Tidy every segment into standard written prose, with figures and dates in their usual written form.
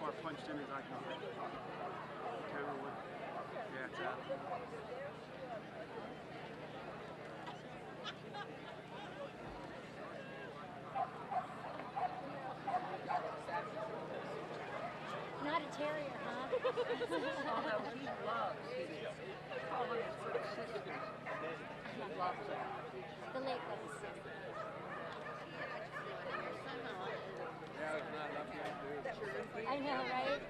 far punched in as I can get. Camera would. Yeah, it's out. Not a terrier, huh? Although he loves these. Calling it for the sisters. He loves them. The Lakelands. Yeah, it's not enough to do. I know, right?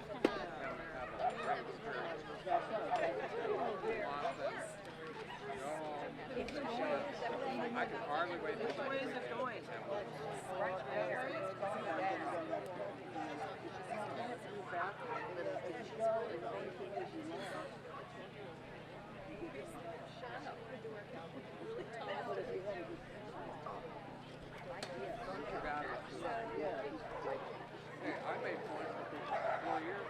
I can hardly wait to Which way is it going? Right there. Hey, I made points for 4 years.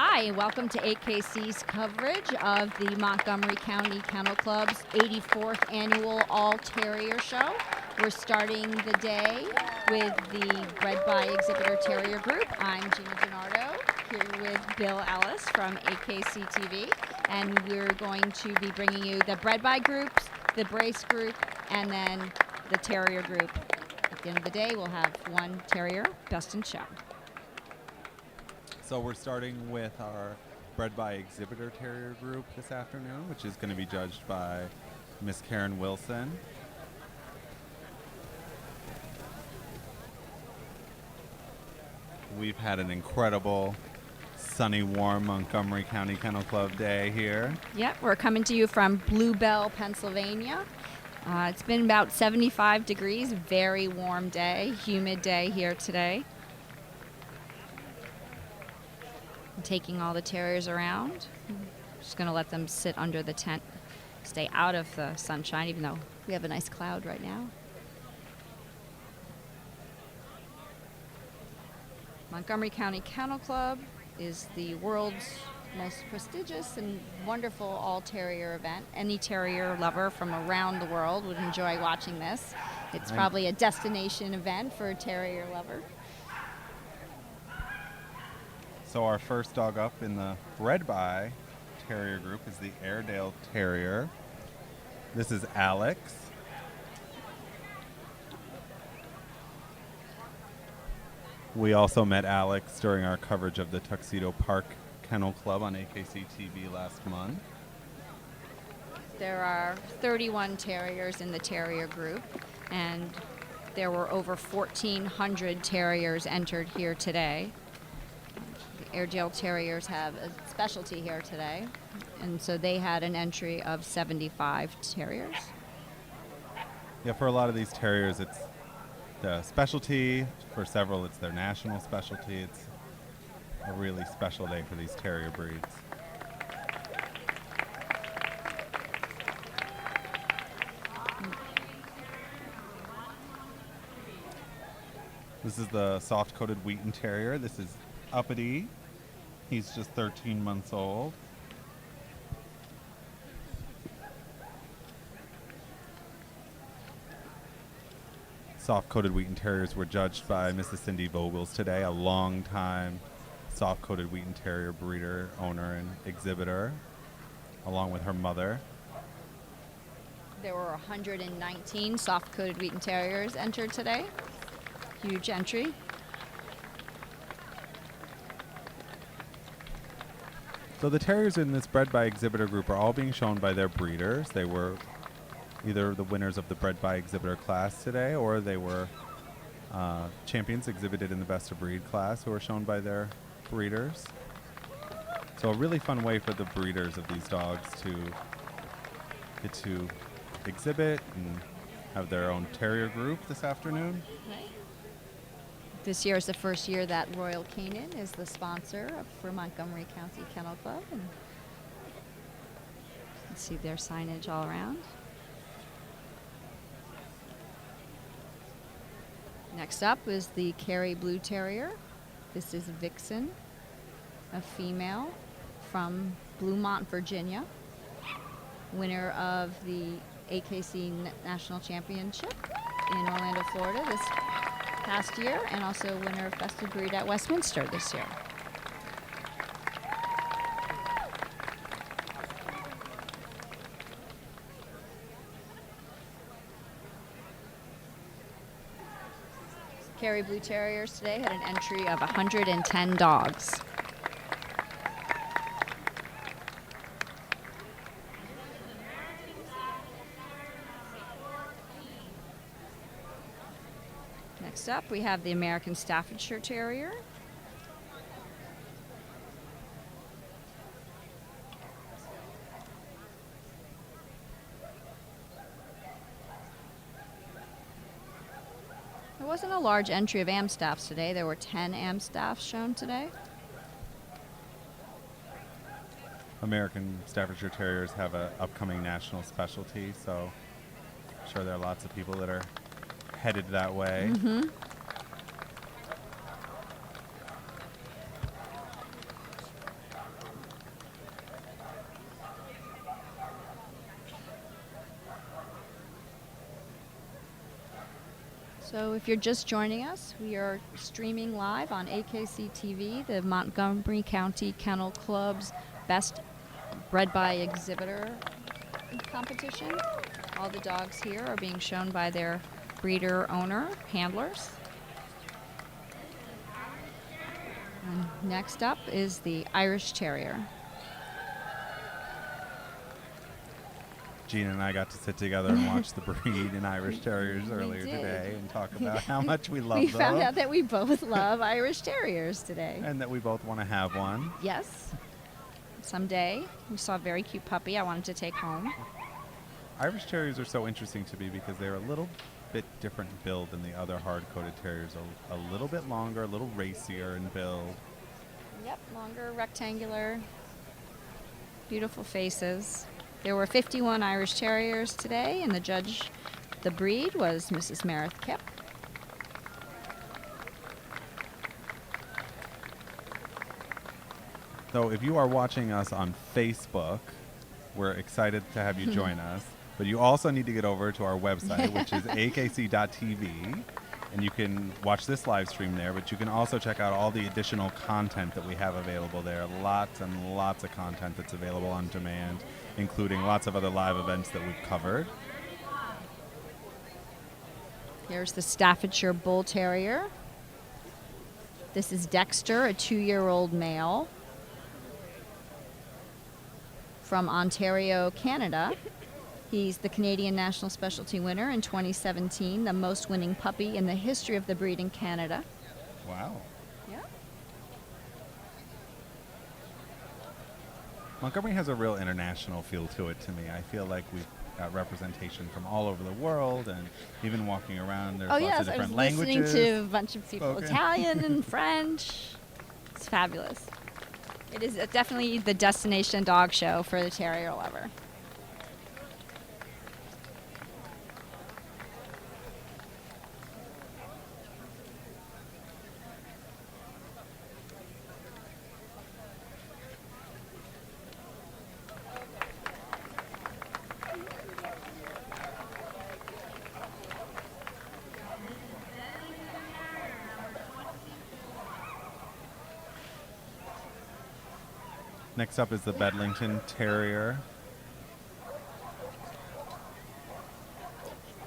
Hi, and welcome to AKC's coverage of the Montgomery County Kennel Club's 84th Annual All Terrier Show. We're starting the day with the Bred by Exhibitor Terrier Group. I'm Gina DiNardo, here with Bill Ellis from AKC TV, and we're going to be bringing you the Bred by groups, the Brace group, and then the Terrier group. At the end of the day, we'll have one Terrier Best in Show. So we're starting with our Bred by Exhibitor Terrier group this afternoon, which is going to be judged by Miss Karen Wilson. We've had an incredible sunny, warm Montgomery County Kennel Club day here. Yep, we're coming to you from Bluebell, Pennsylvania. It's been about 75 degrees, very warm day, humid day here today. I'm taking all the terriers around. Just going to let them sit under the tent, stay out of the sunshine, even though we have a nice cloud right now. Montgomery County Kennel Club is the world's most prestigious and wonderful all-terrier event. Any terrier lover from around the world would enjoy watching this. It's probably a destination event for a terrier lover. So our first dog up in the Bred by Terrier group is the Airedale Terrier. This is Alex. We also met Alex during our coverage of the Tuxedo Park Kennel Club on AKC TV last month. There are 31 terriers in the terrier group, and there were over 1,400 terriers entered here today. The Airedale Terriers have a specialty here today, and so they had an entry of 75 terriers. Yeah, for a lot of these terriers, it's the specialty. For several, it's their national specialty. It's a really special day for these terrier breeds. This is the soft-coated Wheaten Terrier. This is Uppity. He's just 13 months old. Soft-coated Wheaten Terriers were judged by Mrs. Cindy Vogels today, a long-time soft-coated Wheaten Terrier breeder, owner, and exhibitor, along with her mother. There were 119 soft-coated Wheaten Terriers entered today. Huge entry. So the terriers in this Bred by Exhibitor group are all being shown by their breeders. They were either the winners of the Bred by Exhibitor class today, or they were champions exhibited in the Best of Breed class who are shown by their breeders. So a really fun way for the breeders of these dogs to get to exhibit and have their own terrier group this afternoon. Right. This year is the first year that Royal Canin is the sponsor for Montgomery County Kennel Club. And you can see their signage all around. Next up is the Kerry Blue Terrier. This is Vixen, a female from Bluemont, Virginia, winner of the AKC National Championship in Orlando, Florida this past year, and also winner of Best of Breed at Westminster this year. Kerry Blue Terriers today had an entry of 110 dogs. Next up, we have the American Staffordshire Terrier. There wasn't a large entry of Amstaffs today. There were 10 Amstaffs shown today. American Staffordshire Terriers have an upcoming national specialty, so I'm sure there are lots of people that are headed that way. Mm-hmm. So if you're just joining us, we are streaming live on AKC TV, the Montgomery County Kennel Club's best bred by exhibitor competition. All the dogs here are being shown by their breeder owner, handlers. And next up is the Irish Terrier. Gina and I got to sit together and watch the breed in Irish Terriers earlier did. today and talk about how much we love We them. found out that we both love Irish Terriers today. And that we both want to have one. Yes. Someday. We saw a very cute puppy I wanted to take home. Irish Terriers are so interesting to me because they're a little bit different build than the other hard-coated terriers. A little bit longer, a little racier in build. Yep, longer, rectangular, beautiful faces. There were 51 Irish Terriers today, and the judge, the breed, was Mrs. Meredith Kipp. So if you are watching us on Facebook, we're excited to have you join us. But you also need to get over to our website, which is akc.tv, and you can watch this live stream there, but you can also check out all the additional content that we have available there. Lots and lots of content that's available on demand, including lots of other live events that we've covered. Here's the Staffordshire Bull Terrier. This is Dexter, a 2-year-old male from Ontario, Canada. He's the Canadian National Specialty winner in 2017, the most winning puppy in the history of the breed in Canada. Wow. Yeah. Montgomery has a real international feel to it to me. I feel like we've got representation from all over the world, and even walking around, there's lots of different languages. I was listening to a bunch of people, spoken. Italian and French. It's fabulous. It is definitely the destination dog show for the terrier lover. Next up is the Bedlington Terrier.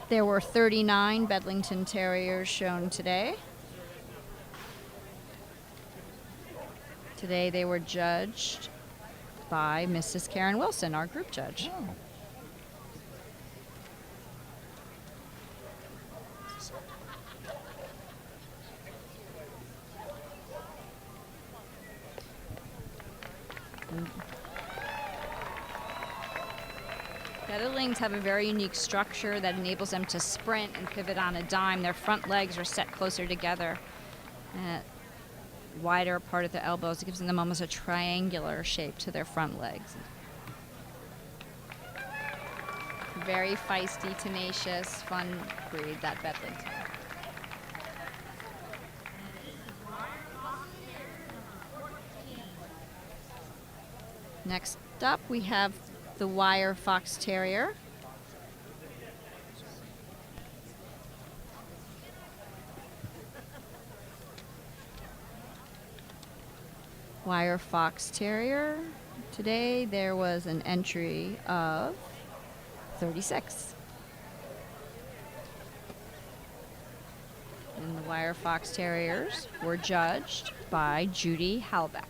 There were 39 Bedlington Terriers shown today. Today they were judged by Mrs. Karen Wilson, our group judge. Oh. Bedlings have a very unique structure that enables them to sprint and pivot on a dime. Their front legs are set closer together, wider apart at the elbows. It gives them almost a triangular shape to their front legs. Very feisty, tenacious, fun breed, that Bedlington. Next up, we have the wire Fox Terrier. Wire Fox Terrier. Today there was an entry of 36. And the wire Fox Terriers were judged by Judy Halbeck.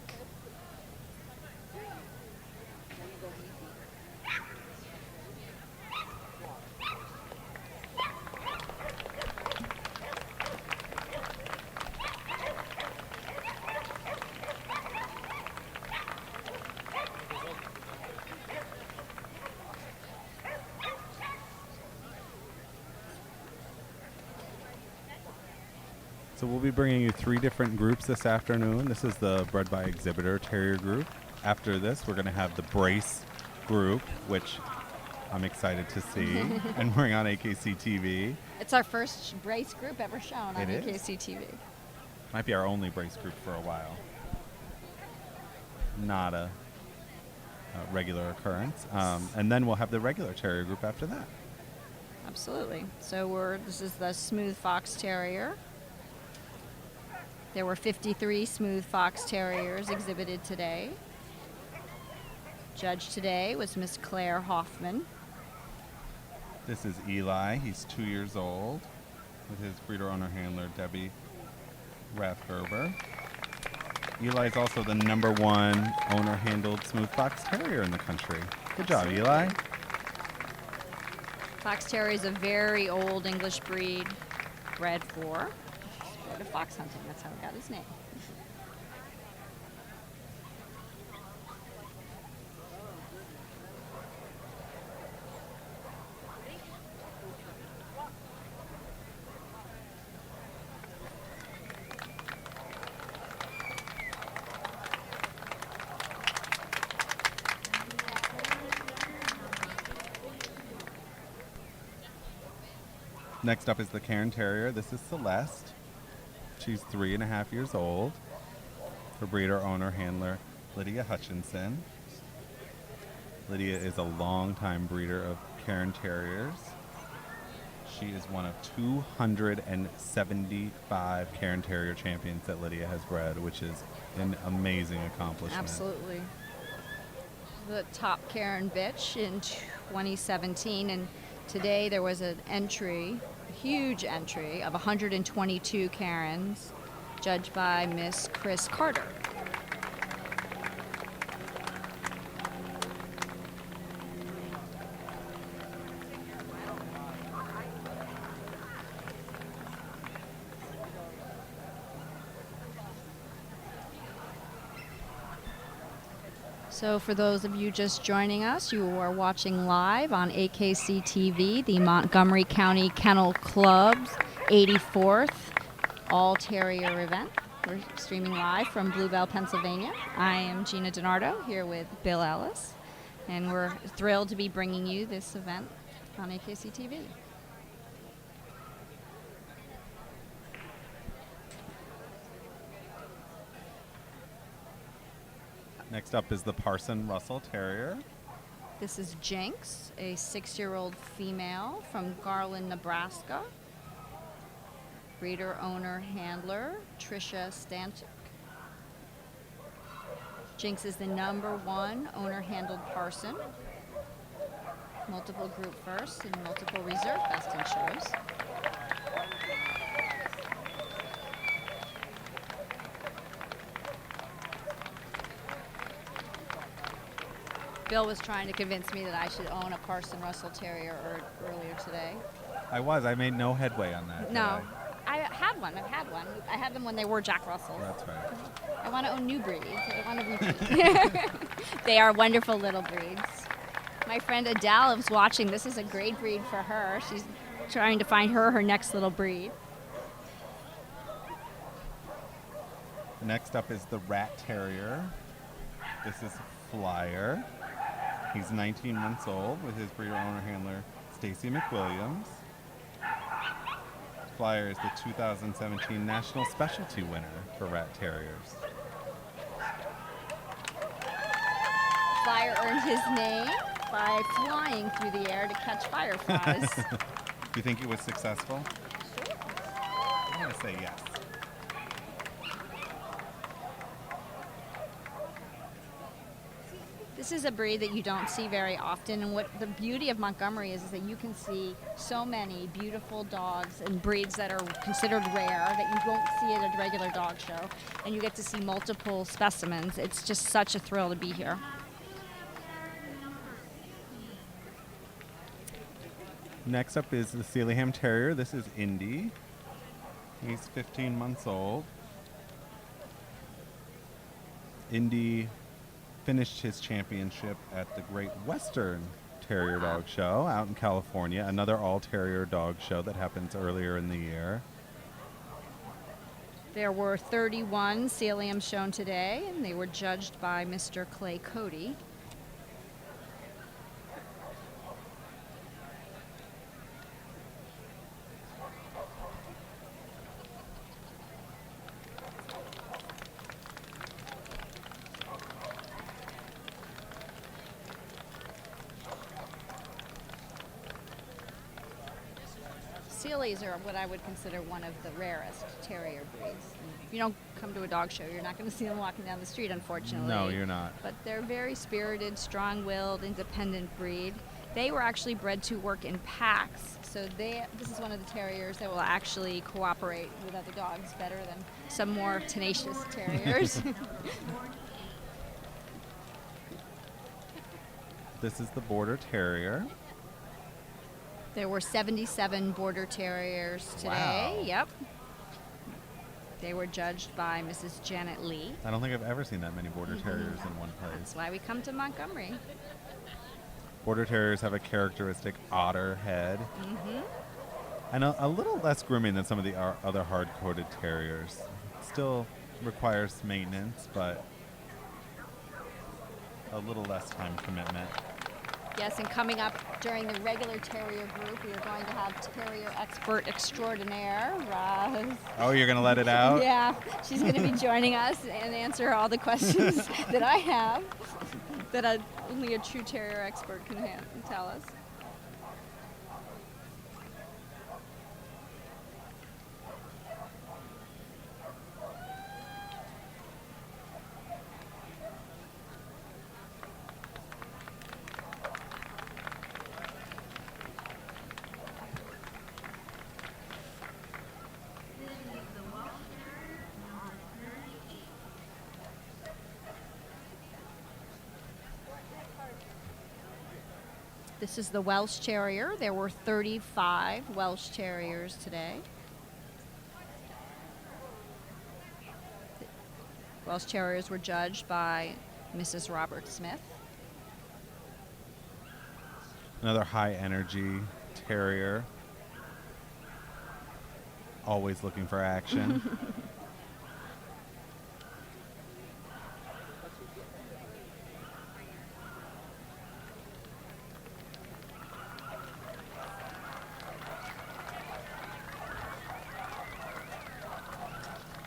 So we'll be bringing you 3 different groups this afternoon. This is the Bred by Exhibitor Terrier group. After this, we're going to have the Brace group, which I'm excited to see, and we're on AKC TV. It's our first Brace group ever shown on It is? AKC TV. Might be our only Brace group for a while. Not a regular occurrence. And then we'll have the regular Terrier group after that. Absolutely. So this is the smooth Fox Terrier. There were 53 smooth Fox Terriers exhibited today. Judge today was Miss Claire Hoffman. This is Eli. He's 2 years old with his breeder owner handler, Debbie Rathgerber. Eli is also the #1 owner-handled smooth Fox Terrier in the country. Good job, Eli. Fox Terrier is a very old English breed, bred for fox hunting. That's how it got his name. Next up is the Cairn Terrier. This is Celeste. She's 3.5 years old. Her breeder, owner, handler, Lydia Hutchinson. Lydia is a longtime breeder of Cairn Terriers. She is one of 275 Cairn Terrier champions that Lydia has bred, which is an amazing accomplishment. Absolutely. The top Cairn bitch in 2017, and today there was an entry, a huge entry of 122 Cairns, judged by Miss Chris Carter. So for those of you just joining us, you are watching live on AKC TV, the Montgomery County Kennel Club's 84th All Terrier event. We're streaming live from Bluebell, Pennsylvania. I am Gina DiNardo here with Bill Ellis, and we're thrilled to be bringing you this event on AKC TV. Next up is the Parson Russell Terrier. This is Jinx, a 6-year-old female from Garland, Nebraska. Breeder, owner, handler, Tricia Stanchik. Jinx is the #1 owner-handled Parson. Multiple group firsts and multiple reserve best in shows. Bill was trying to convince me that I should own a Parson Russell Terrier earlier today. I made no headway on that. No, I had one. I've had one. I had them when they were Jack Russells. That's right. I want to own new breeds. I want to repeat. They are wonderful little breeds. My friend Adele is watching. This is a great breed for her. She's trying to find her next little breed. Next up is the Rat Terrier. This is Flyer. He's 19 months old with his breeder owner handler Stacy McWilliams. Flyer is the 2017 National Specialty winner for Rat Terriers. Flyer earned his name by flying through the air to catch fireflies. Do you think he was successful? Sure. I'm going to say yes. This is a breed that you don't see very often, and what the beauty of Montgomery is that you can see so many beautiful dogs and breeds that are considered rare that you won't see at a regular dog show, and you get to see multiple specimens. It's just such a thrill to be here. Next up is the Ham Terrier. This is Indy. He's 15 months old. Indy finished his championship at the Great Western Terrier Dog Show out in California, another all-terrier dog show that happens earlier in the year. There were 31 Sealyhams shown today, and they were judged by Mr. Clay Cody. Sealies are what I would consider one of the rarest terrier breeds. If you don't come to a dog show, you're not going to see them walking down the street, unfortunately. No, you're not. But they're very spirited, strong-willed, independent breed. They were actually bred to work in packs, so this is one of the terriers that will actually cooperate with other dogs better than some more tenacious terriers. This is the Border Terrier. There were 77 Border Terriers today. Wow. Yep. They were judged by Mrs. Janet Lee. I don't think I've ever seen that many Border Terriers in one place. That's why we come to Montgomery. Border Terriers have a characteristic otter head. And a little less grooming than some of the other hard-coated terriers. Still requires maintenance, but a little less time commitment. Yes, and coming up during the regular terrier group, we are going to have terrier expert extraordinaire, Roz. Oh, you're going to let it out? Yeah, she's going to be joining us and answer all the questions that I have that only a true terrier expert can tell us. This is the Welsh Terrier. There were 35 Welsh Terriers today. Welsh Terriers were judged by Mrs. Robert Smith. Another high-energy terrier. Always looking for action.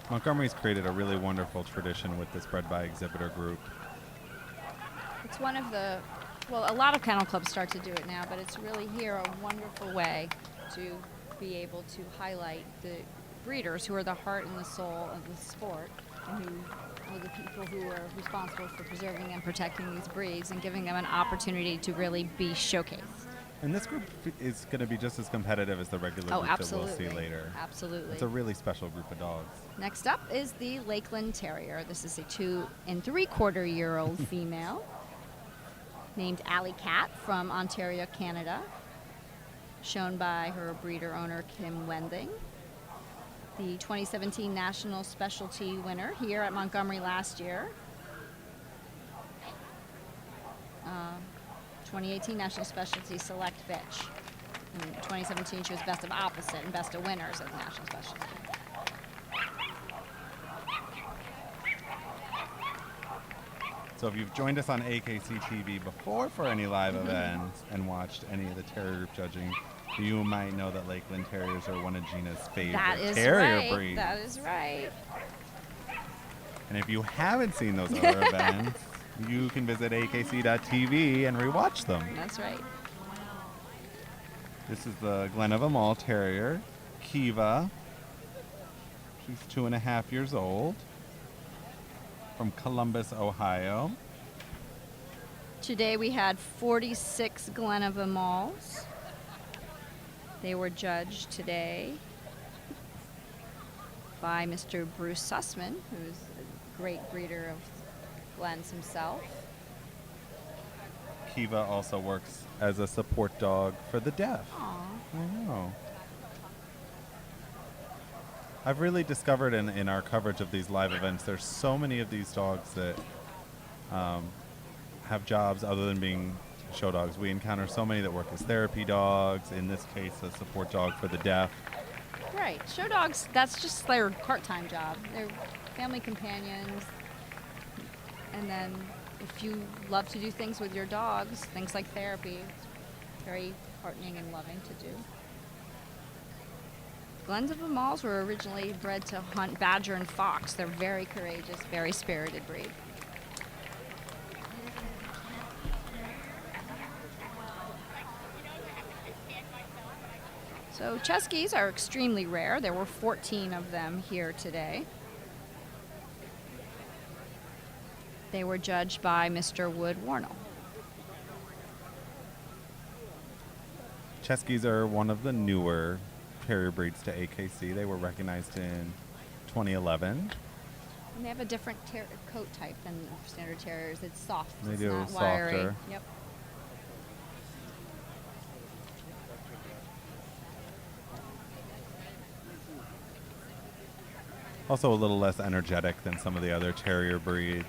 Montgomery's created a really wonderful tradition with this bred by exhibitor group. It's one of the, well, a lot of kennel clubs start to do it now, but it's really here a wonderful way to be able to highlight the breeders who are the heart and the soul of the sport, and who are the people who are responsible for preserving and protecting these breeds and giving them an opportunity to really be showcased. And this group is going to be just as competitive as the regular group that we'll see later. Absolutely. It's a really special group of dogs. Next up is the Lakeland Terrier. This is a 2 3/4-year-old female named Alley Cat from Ontario, Canada, shown by her breeder owner, Kim Wending. The 2017 National Specialty winner here at Montgomery last year. 2018 National Specialty Select Bitch. In 2017, she was Best of Opposite and Best of Winners at the National Specialty. So if you've joined us on AKC TV before for any live events and watched any of the terrier group judging, you might know that Lakeland Terriers are one of Gina's favorite terrier breeds. That is right. And if you haven't seen those other events, you can visit akc.tv and rewatch them. That's right. This is the Glen of 'em All Terrier, Kiva. She's 2.5 years old, from Columbus, Ohio. Today we had 46 Glen of 'em Alls. They were judged today by Mr. Bruce Sussman, who's a great breeder of Glens himself. Kiva also works as a support dog for the deaf. Aww. I know. I've really discovered in our coverage of these live events, there's so many of these dogs that have jobs other than being show dogs. We encounter so many that work as therapy dogs, in this case a support dog for the deaf. Right. Show dogs, that's just their part-time job. They're family companions. And then if you love to do things with your dogs, things like therapy, it's very heartening and loving to do. Glens of 'em Alls were originally bred to hunt badger and fox. They're very courageous, very spirited breed. So Cheskies are extremely rare. There were 14 of them here today. They were judged by Mr. Wood Warnell. Cheskies are one of the newer terrier breeds to AKC. They were recognized in 2011. And they have a different coat type than standard terriers. It's soft. They it's do, not wiry. softer. Yep. Also a little less energetic than some of the other terrier breeds.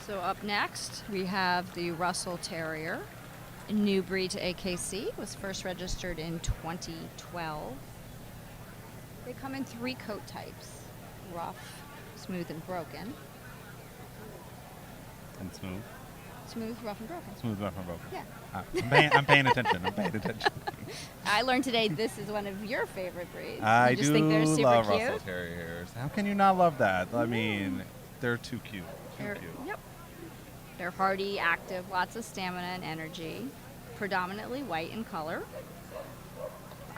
So up next, we have the Russell Terrier, a new breed to AKC. Was first registered in 2012. They come in 3 coat types: rough, smooth, and broken. And smooth. Smooth, rough, and broken. Smooth, rough, and broken. Yeah. I'm paying attention. I'm paying attention. I learned today this is one of your favorite breeds. I you just do think they're super love cute? Russell Terriers. How can you not love that? I mean, they're too cute. Too cute. Yep. They're hardy, active, lots of stamina and energy, predominantly white in color.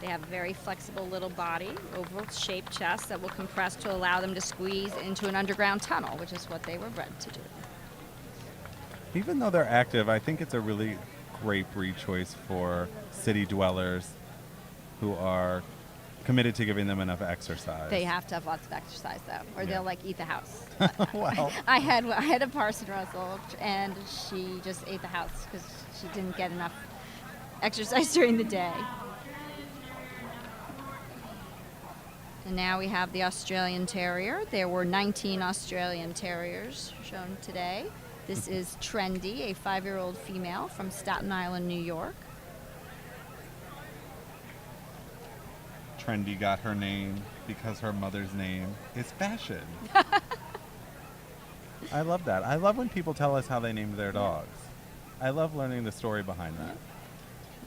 They have a very flexible little body, oval-shaped chest that will compress to allow them to squeeze into an underground tunnel, which is what they were bred to do. Even though they're active, I think it's a really great breed choice for city dwellers who are committed to giving them enough exercise. They have to have lots of exercise, though, or Yeah. they'll like eat the house. Well, I had a Parson Russell, and she just ate the house because she didn't get enough exercise during the day. And now we have the Australian Terrier. There were 19 Australian Terriers shown today. This is Trendy, a 5-year-old female from Staten Island, New York. Trendy got her name because her mother's name is Fashion. I love that. I love when people tell us how they named their dogs. I love learning the story behind that.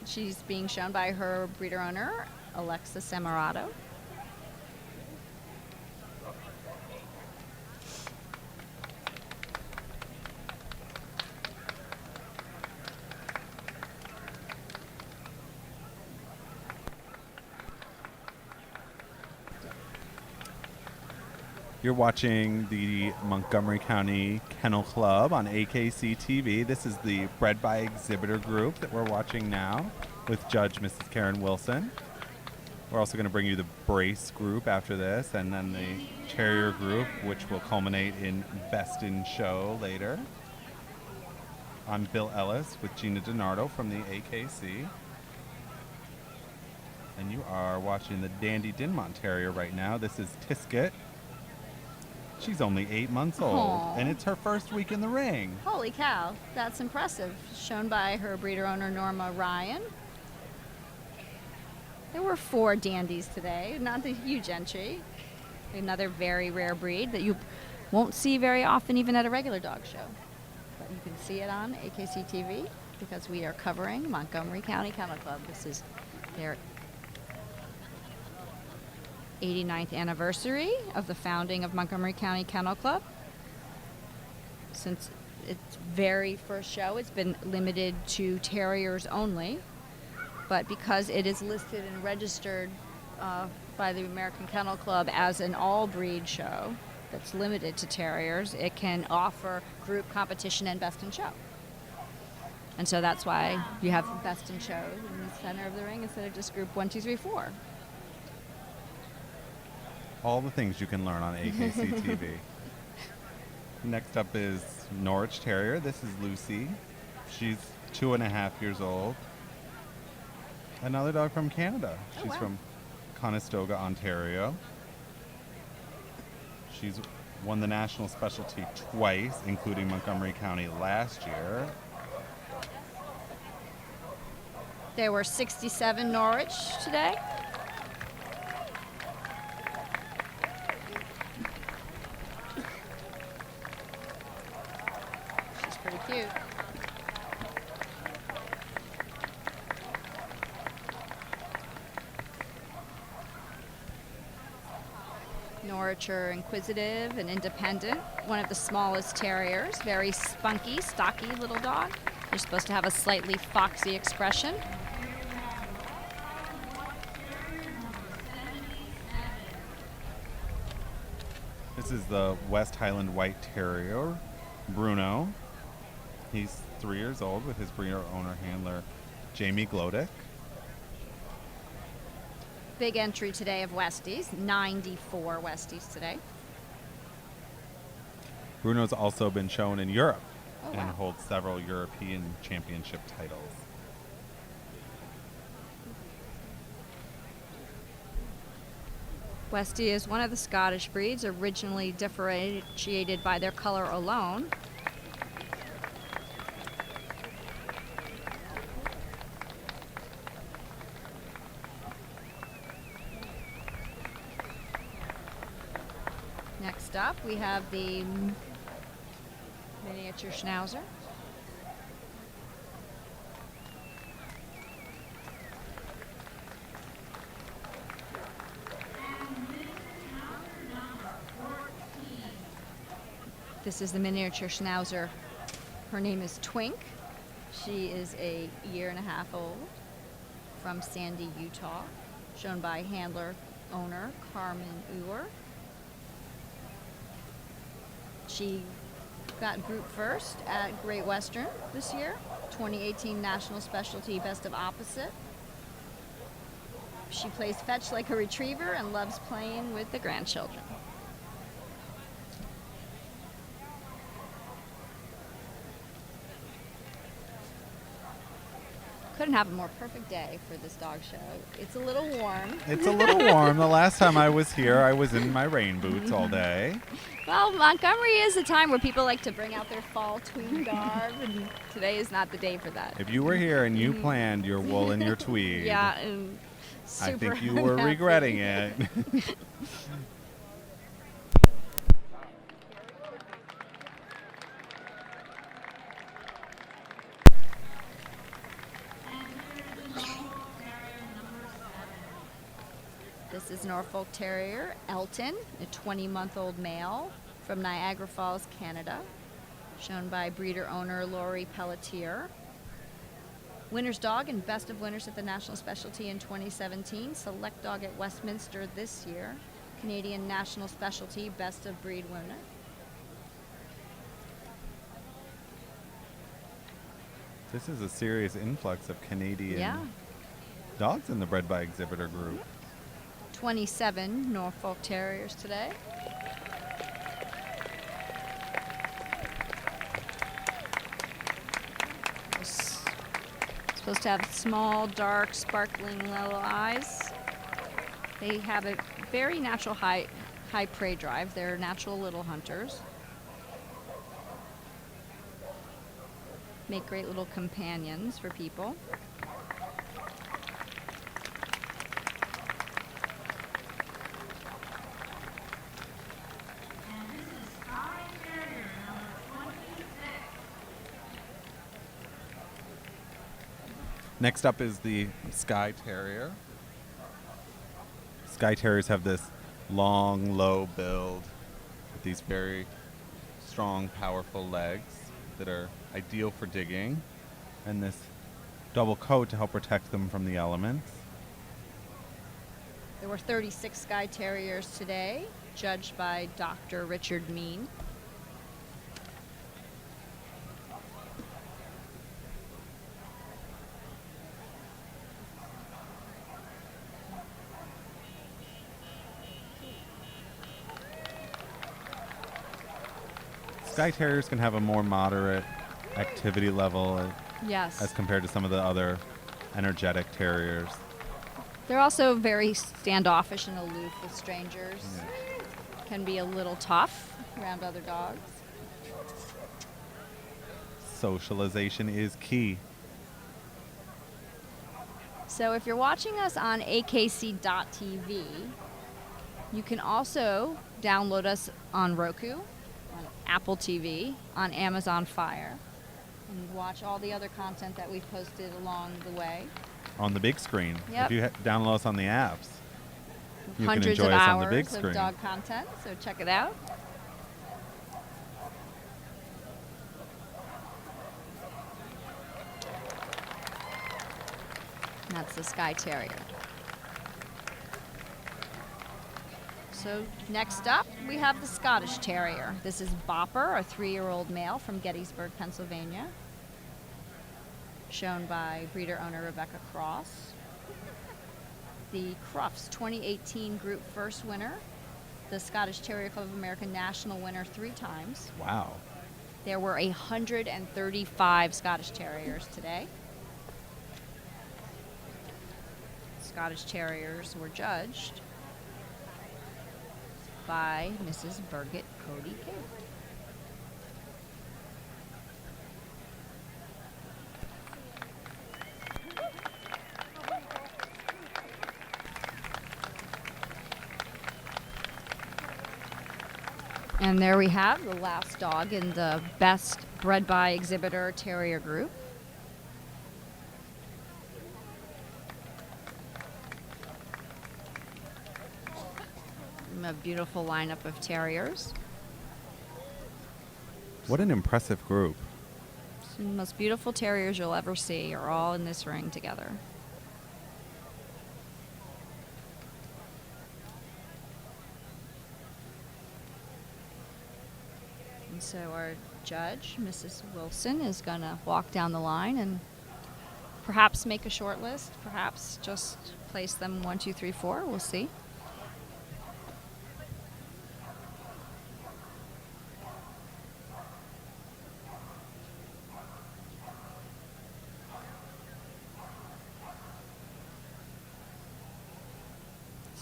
She's being shown by her breeder owner, Alexa Samarato. You're watching the Montgomery County Kennel Club on AKC TV. This is the Bred by Exhibitor group that we're watching now with Judge Mrs. Karen Wilson. We're also going to bring you the Brace group after this, and then the Terrier group, which will culminate in Best in Show later. I'm Bill Ellis with Gina DiNardo from the AKC. And you are watching the Dandy Dinmont Terrier right now. This is Tisket. She's only 8 months old, Aw. and it's her first week in the ring. Holy cow, that's impressive. Shown by her breeder owner, Norma Ryan. There were 4 dandies today, not the huge entry. Another very rare breed that you won't see very often even at a regular dog show. But you can see it on AKC TV because we are covering Montgomery County Kennel Club. This is their 89th anniversary of the founding of Montgomery County Kennel Club. Since its very first show, it's been limited to terriers only, but because it is listed and registered by the American Kennel Club as an all-breed show that's limited to terriers, it can offer group competition and best in show. And so that's why you have best in show in the center of the ring instead of just group 1, 2, 3, 4. All the things you can learn on AKC TV. Next up is Norwich Terrier. This is Lucy. She's 2.5 years old. Another dog from Canada. Oh, She's wow. from Conestoga, Ontario. She's won the national specialty twice, including Montgomery County last year. There were 67 Norwich today. nurture, inquisitive, and independent. One of the smallest terriers, very spunky, stocky little dog. They're supposed to have a slightly foxy expression. This is the West Highland White Terrier, Bruno. He's 3 years old with his breeder owner handler, Jamie Glodick. Big entry today of Westies, 94 Westies today. Bruno's also been shown in Europe Oh, and wow. holds several European championship titles. Westie is one of the Scottish breeds, originally differentiated by their color alone. Next up, we have the miniature Schnauzer. This is the miniature Schnauzer. Her name is Twink. She is a 1.5 years old from Sandy, Utah, shown by handler owner Carmen Uhr. She got group first at Great Western this year, 2018 National Specialty Best of Opposite. She plays fetch like a retriever and loves playing with the grandchildren. Couldn't have a more perfect day for this dog show. It's a little warm. It's a little warm. The last time I was here, I was in my rain boots all day. Well, Montgomery is a time where people like to bring out their fall tween garb, and today is not the day for that. If you were here and you planned your wool and your tweed, Yeah, and I super think you were unhappy. regretting it. This is Norfolk Terrier, Elton, a 20-month-old male from Niagara Falls, Canada, shown by breeder owner Laurie Pelletier. Winner's dog and best of winners at the National Specialty in 2017, select dog at Westminster this year, Canadian National Specialty best of breed winner. This is a serious influx of Canadian Yeah. dogs in the bred by exhibitor group. 27 Norfolk Terriers today. Supposed to have small, dark, sparkling little eyes. They have a very natural high prey drive. They're natural little hunters. Make great little companions for people. Next up is the Skye Terrier. Skye Terriers have this long, low build with these very strong, powerful legs that are ideal for digging, and this double coat to help protect them from the elements. There were 36 Skye Terriers today, judged by Dr. Richard Mean. Skye Terriers can have a more moderate activity level Yes. as compared to some of the other energetic terriers. They're also very standoffish and aloof with strangers. Can be a little tough around other dogs. Socialization is key. So if you're watching us on akc.tv, you can also download us on Roku, on Apple TV, on Amazon Fire, and watch all the other content that we've posted along the way. On the big screen. Yep. If you download us on the apps. You hundreds can of enjoy us on the big hours of screen. dog content, so check it out. And that's the Skye Terrier. So next up, we have the Scottish Terrier. This is Bopper, a 3-year-old male from Gettysburg, Pennsylvania, shown by breeder owner Rebecca Cross. The Crufts 2018 Group First winner, the Scottish Terrier Club of America National winner 3 times. Wow. There were 135 Scottish Terriers today. Scottish Terriers were judged by Mrs. Birgit Cody King. And there we have the last dog in the best bred by exhibitor terrier group. A beautiful lineup of terriers. What an impressive group. Some of the most beautiful terriers you'll ever see are all in this ring together. And so our judge, Mrs. Wilson, is going to walk down the line and perhaps make a short list, perhaps just place them 1, 2, 3, 4. We'll see.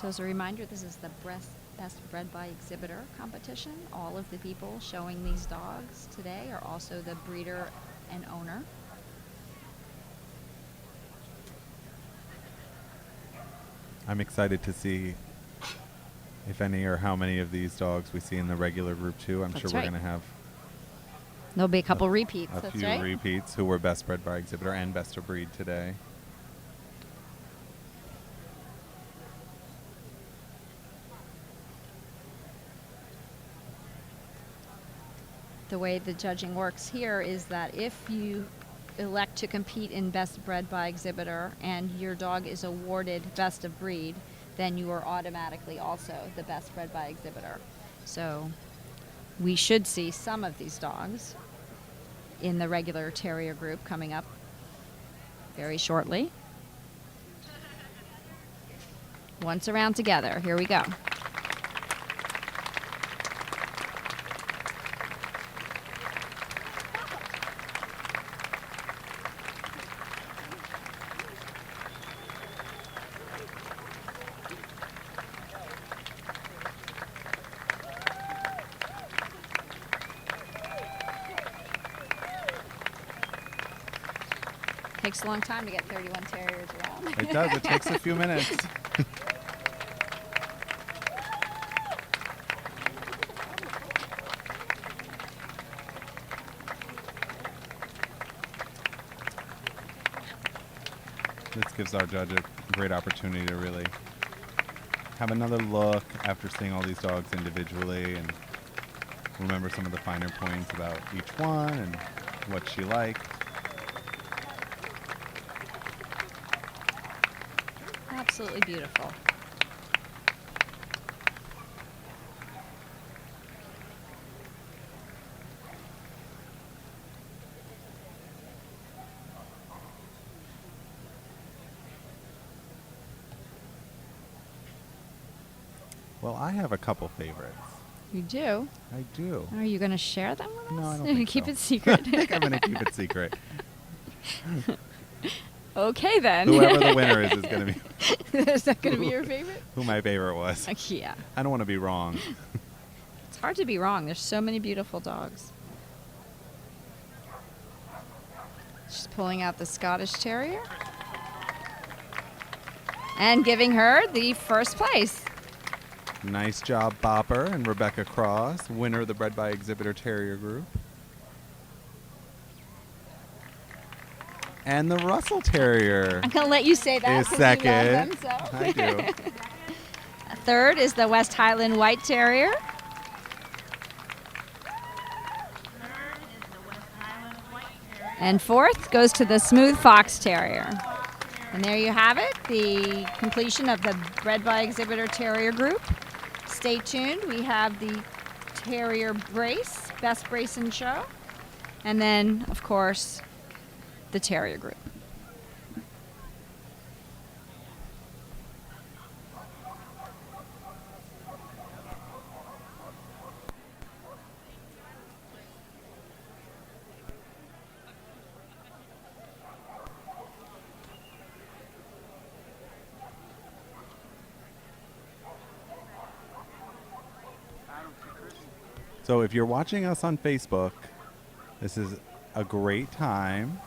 So as a reminder, this is the Best Bred by Exhibitor competition. All of the people showing these dogs today are also the breeder and owner. I'm excited to see if any or how many of these dogs we see in the regular group too. I'm That's sure we're right. going to have There'll be a couple repeats. a That's few right. repeats who were Best Bred by Exhibitor and Best of Breed today. The way the judging works here is that if you elect to compete in Best Bred by Exhibitor and your dog is awarded Best of Breed, then you are automatically also the Best Bred by Exhibitor. So we should see some of these dogs in the regular terrier group coming up very shortly. Once around together, here we go. Takes a long time to get 31 terriers around. It does. It takes a few minutes. This gives our judge a great opportunity to really have another look after seeing all these dogs individually and remember some of the finer points about each one and what she liked. Absolutely beautiful. Well, I have a couple favorites. You do? I do. Are you going to share them with us? No, I don't think Keep so. it secret. I think I'm going to keep it secret. Okay, then. Whoever the winner is going to be Is that going to be your favorite? who my favorite was. Yeah. I don't want to be wrong. It's hard to be wrong. There's so many beautiful dogs. She's pulling out the Scottish Terrier and giving her the first place. Nice job, Bopper and Rebecca Cross, winner of the Bred by Exhibitor Terrier Group. And the Russell Terrier I'm going to let you say that is 'cause second. you love them, so. I do. third is the West Highland White Terrier. And fourth goes to the Smooth Fox Terrier. And there you have it, the completion of the Bred by Exhibitor Terrier group. Stay tuned. We have the Terrier brace, best brace in show. And then, of course, the Terrier group. So if you're watching us on Facebook, this is a great time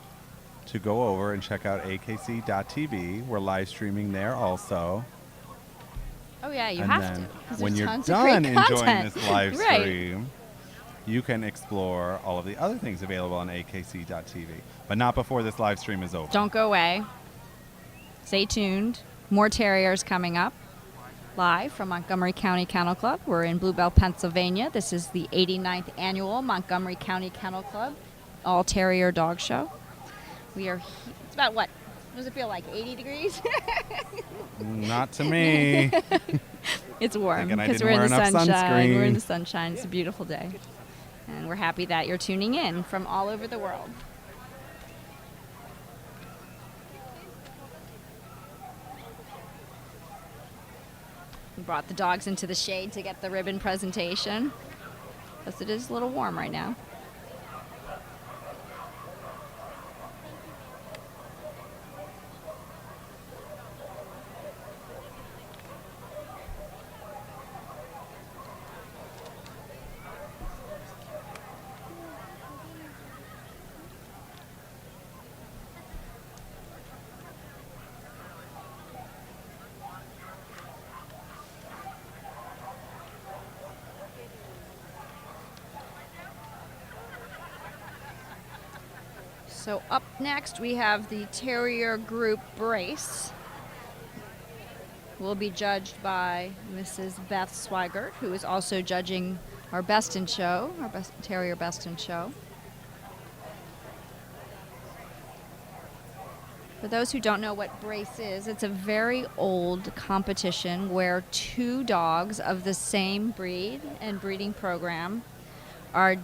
to go over and check out akc.tv. We're live streaming there also. Oh yeah, you And have then to. 'Cause when there's you're tons of great done enjoying content. this live Right. stream, you can explore all of the other things available on akc.tv. But not before this live stream is over. Don't go away. Stay tuned. More Terriers coming up. Live from Montgomery County Kennel Club. We're in Bluebell, Pennsylvania. This is the 89th annual Montgomery County Kennel Club All Terrier Dog Show. We are, it's about what? Does it feel like 80 degrees? Not to me. It's warm Thinking I because didn't we're in the wear enough sunshine. We're in sunscreen. the sunshine. It's a beautiful day. And we're happy that you're tuning in from all over the world. We brought the dogs into the shade to get the ribbon presentation. Because it is a little warm right now. So up next we have the Terrier Group Brace. Will be judged by Mrs. Beth Swigert, who is also judging our Best in Show, our best Terrier Best in Show. For those who don't know what brace is, it's a very old competition where two dogs of the same breed and breeding program are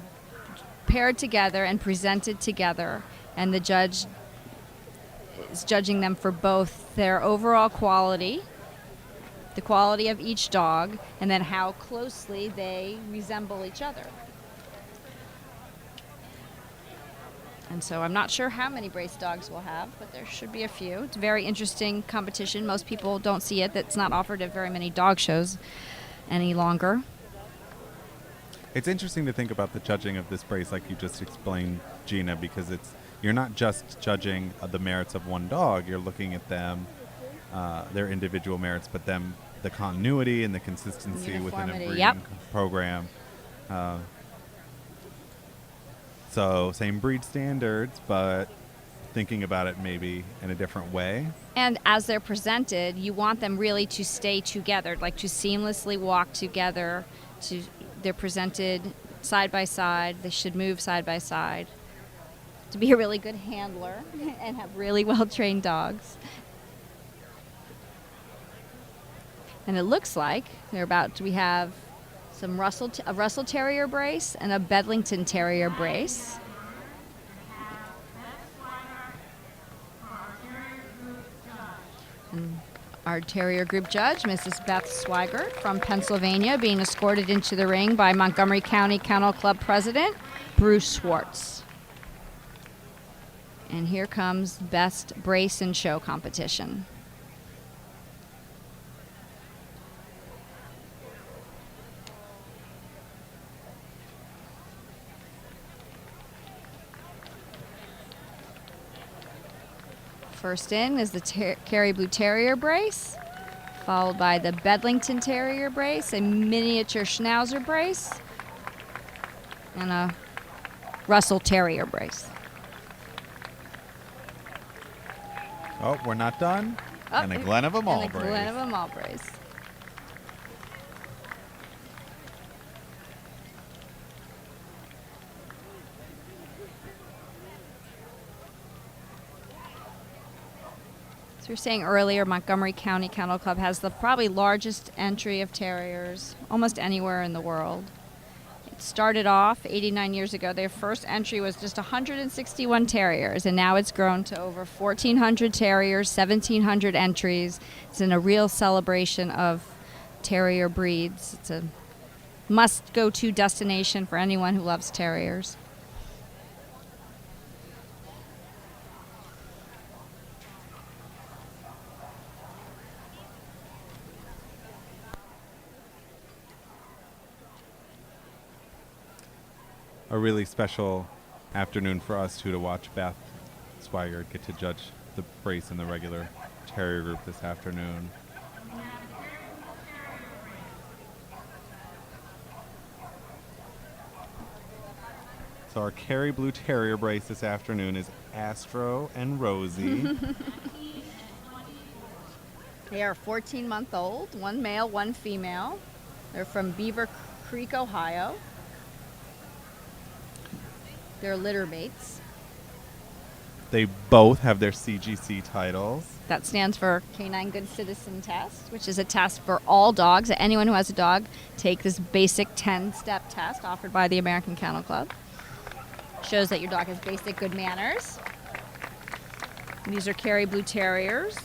paired together and presented together, and the judge is judging them for both their overall quality, the quality of each dog, and then how closely they resemble each other. And so I'm not sure how many brace dogs we'll have, but there should be a few. It's a very interesting competition. Most people don't see it. That's not offered at very many dog shows any longer. It's interesting to think about the judging of this brace, like you just explained, Gina, because you're not just judging the merits of one dog. You're looking at them, their individual merits, but then the continuity and the consistency within a Uniformity, breeding yep. program. So same breed standards, but thinking about it maybe in a different way. And as they're presented, you want them really to stay together, like to seamlessly walk together. They're presented side by side. They should move side by side. To be a really good handler and have really well-trained dogs. And it looks like we have some a Russell Terrier brace and a Bedlington Terrier brace. And our Terrier Group judge, Mrs. Beth Swigert from Pennsylvania, being escorted into the ring by Montgomery County Kennel Club President Bruce Schwartz. And here comes Best Brace and Show competition. First in is the Kerry Blue Terrier brace, followed by the Bedlington Terrier brace, a miniature Schnauzer brace, and a Russell Terrier brace. Oh, we're not done. Oh, And a Glen of 'em All and a brace. Glen of 'em All brace. So we were saying earlier, Montgomery County Kennel Club has the probably largest entry of terriers almost anywhere in the world. It started off 89 years ago. Their first entry was just 161 terriers, and now it's grown to over 1,400 terriers, 1,700 entries. It's in a real celebration of terrier breeds. It's a must-go-to destination for anyone who loves terriers. A really special afternoon for us too, to watch Beth Swigert get to judge the brace in the regular terrier group this afternoon. So our Kerry Blue Terrier brace this afternoon is Astro and Rosie. They are 14-month-old, one male, one female. They're from Beaver Creek, Ohio. They're litter mates. They both have their CGC titles. That stands for Canine Good Citizen Test, which is a test for all dogs. Anyone who has a dog, take this basic 10-step test offered by the American Kennel Club. Shows that your dog has basic good manners. These are Kerry Blue Terriers,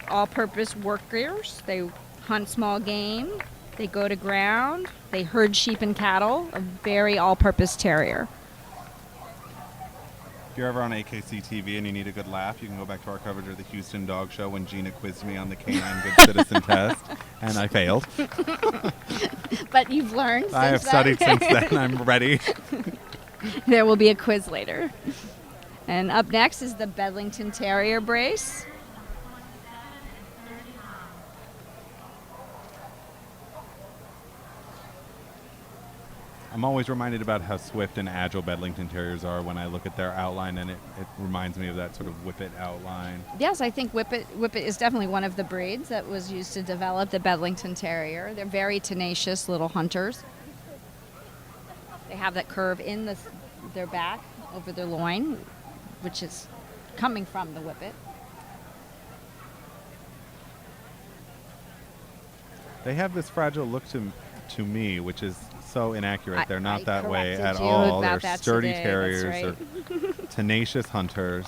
all-purpose workers. They hunt small game. They go to ground. They herd sheep and cattle. A very all-purpose terrier. If you're ever on AKC TV and you need a good laugh, you can go back to our coverage of the Houston Dog Show when Gina quizzed me on the Canine Good Citizen Test, and I failed. But you've learned since I have then. studied since then. I'm ready. There will be a quiz later. And up next is the Bedlington Terrier brace. I'm always reminded about how swift and agile Bedlington Terriers are when I look at their outline, and it reminds me of that sort of whippet outline. Yes, I think Whippet is definitely one of the breeds that was used to develop the Bedlington Terrier. They're very tenacious little hunters. They have that curve in their back over their loin, which is coming from the Whippet. They have this fragile look to me, which is so inaccurate. They're not that way corrected at you all. about They're that sturdy today, terriers. that's right. They're tenacious hunters.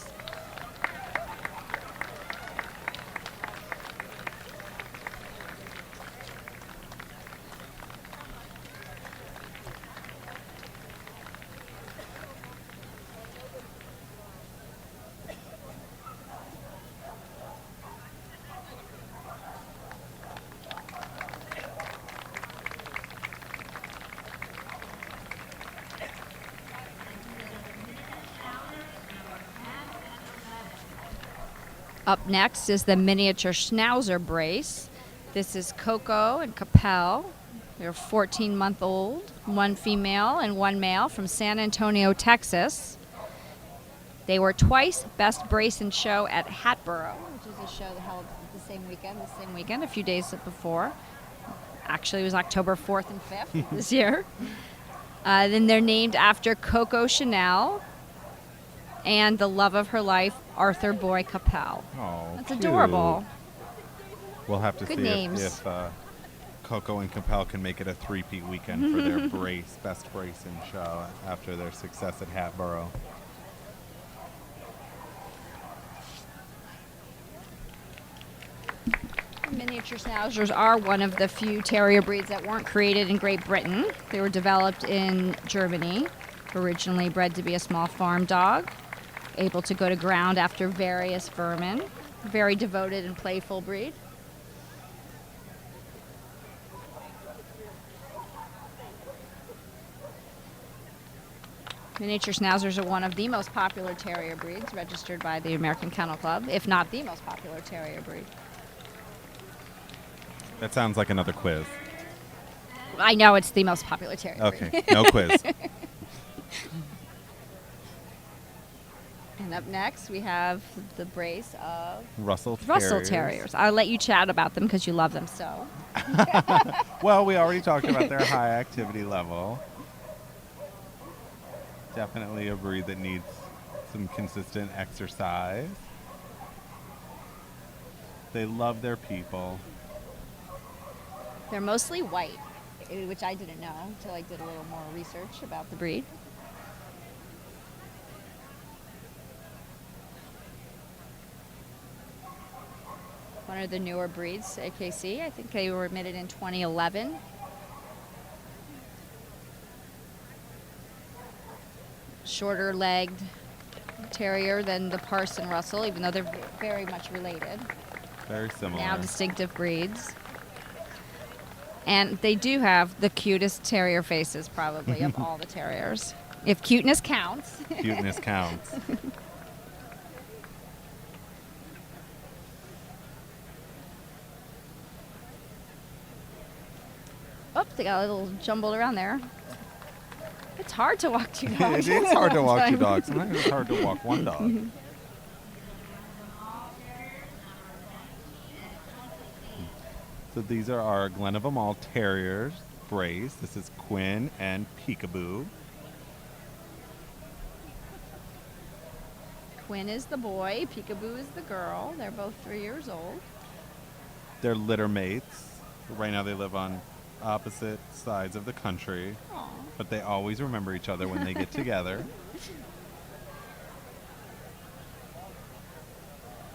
Up next is the miniature Schnauzer brace. This is Coco and Cappell. They're 14-month-old, one female and one male from San Antonio, Texas. They were twice Best Brace and Show at Hatboro, which is a show that held the same weekend, a few days before. Actually, it was October 4th and 5th this year. Then they're named after Coco Chanel and the love of her life, Arthur Boy Cappell. Oh, That's cute. adorable. We'll have to Good see names. if Coco and Cappell can make it a three-peat weekend for their best brace and show after their success at Hatboro. Miniature Schnauzers are one of the few terrier breeds that weren't created in Great Britain. They were developed in Germany, originally bred to be a small farm dog, able to go to ground after various vermin. Very devoted and playful breed. Miniature Schnauzers are one of the most popular terrier breeds registered by the American Kennel Club, if not the most popular terrier breed. That sounds like another quiz. I know it's the most popular terrier Okay, breed. no quiz. And up next, we have the brace of Russell Terriers. I'll let you chat about them because you love them so. Well, we already talked about their high activity level. Definitely a breed that needs some consistent exercise. They love their people. They're mostly white, which I didn't know until I did a little more research about the breed. One of the newer breeds, AKC. I think they were admitted in 2011. Shorter legged terrier than the Parson Russell, even though they're very much related. Very similar. Now distinctive breeds. And they do have the cutest terrier faces, probably, of all the terriers. If cuteness counts. Cuteness counts. Oh, they got a little jumbled around there. It's hard to walk two dogs. It is hard to walk two dogs. Sometimes it's hard to walk one dog. So these are our Glen of 'em All Terriers brace. This is Quinn and Peekaboo. Quinn is the boy, Peekaboo is the girl. They're both 3 years old. They're litter mates. Right now they live on opposite sides of the country, Aw. but they always remember each other when they get together.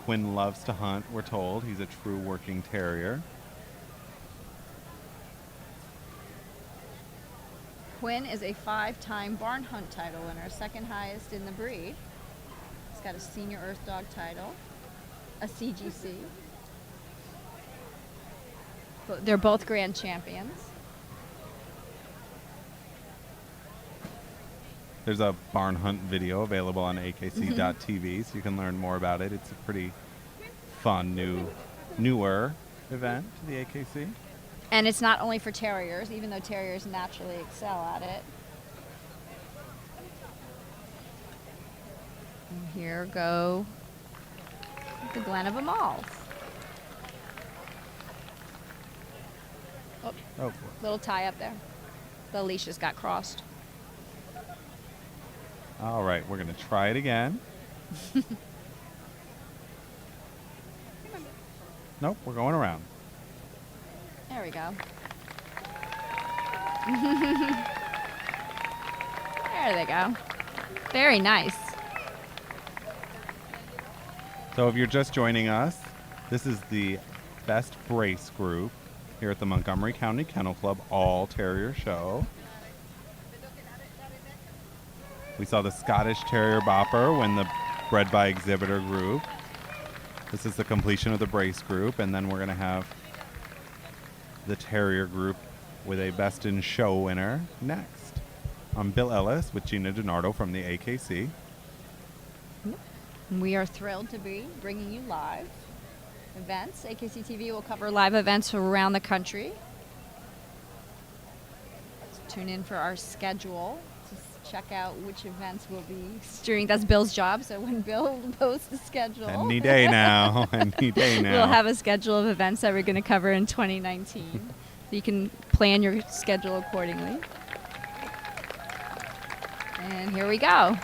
Quinn loves to hunt, we're told. He's a true working terrier. Quinn is a 5-time barn hunt title winner, second highest in the breed. He's got a senior Earth Dog title, a CGC. They're both grand champions. There's a barn hunt video available on akc.tv, so you can learn more about it. It's a pretty fun, newer event to the AKC. And it's not only for terriers, even though terriers naturally excel at it. And here go the Glen of 'em All. Oh, Little tie up there. The leashes got crossed. all right, we're going to try it again. Nope, we're going around. There we go. There they go. Very nice. So if you're just joining us, this is the best brace group here at the Montgomery County Kennel Club All Terrier Show. We saw the Scottish Terrier Bopper win the Bred by Exhibitor group. This is the completion of the brace group, and then we're going to have the Terrier group with a Best in Show winner next. I'm Bill Ellis with Gina DiNardo from the AKC. We are thrilled to be bringing you live events. AKC TV will cover live events around the country. So tune in for our schedule to check out which events will be steering. That's Bill's job, so when Bill posts the schedule. Any day now. Any day now. We'll have a schedule of events that we're going to cover in 2019. So you can plan your schedule accordingly. And here we go.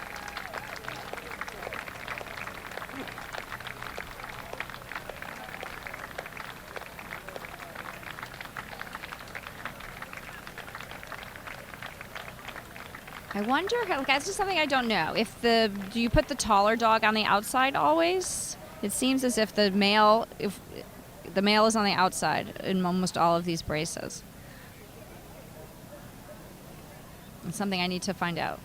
I wonder, that's just something I don't know. Do you put the taller dog on the outside always? It seems as if the male is on the outside in almost all of these braces. It's something I need to find out.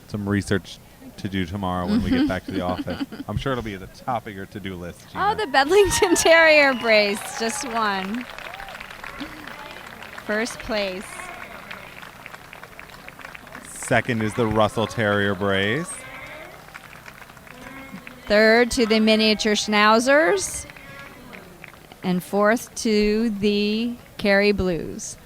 Some research to do tomorrow when we get back to the office. I'm sure it'll be at the top of your to-do list, Gina. Oh, the Bedlington Terrier brace just won. First place. Second is the Russell Terrier brace. Third to the miniature Schnauzers. And fourth to the Kerry Blues.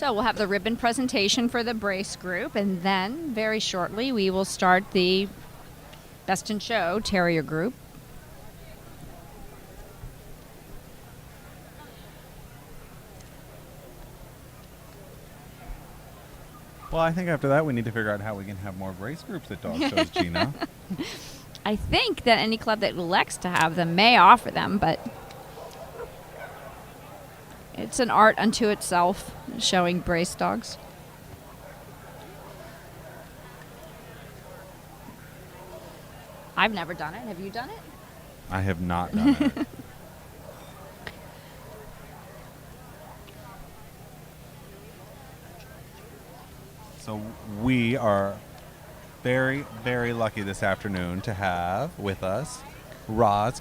So we'll have the ribbon presentation for the brace group, and then very shortly we will start the Best in Show Terrier group. Well, I think after that we need to figure out how we can have more race groups at dog shows, Gina. I think that any club that elects to have them may offer them, but it's an art unto itself, showing brace dogs. I've never done it. Have you done it? I have not done it. So we are very, very lucky this afternoon to have with us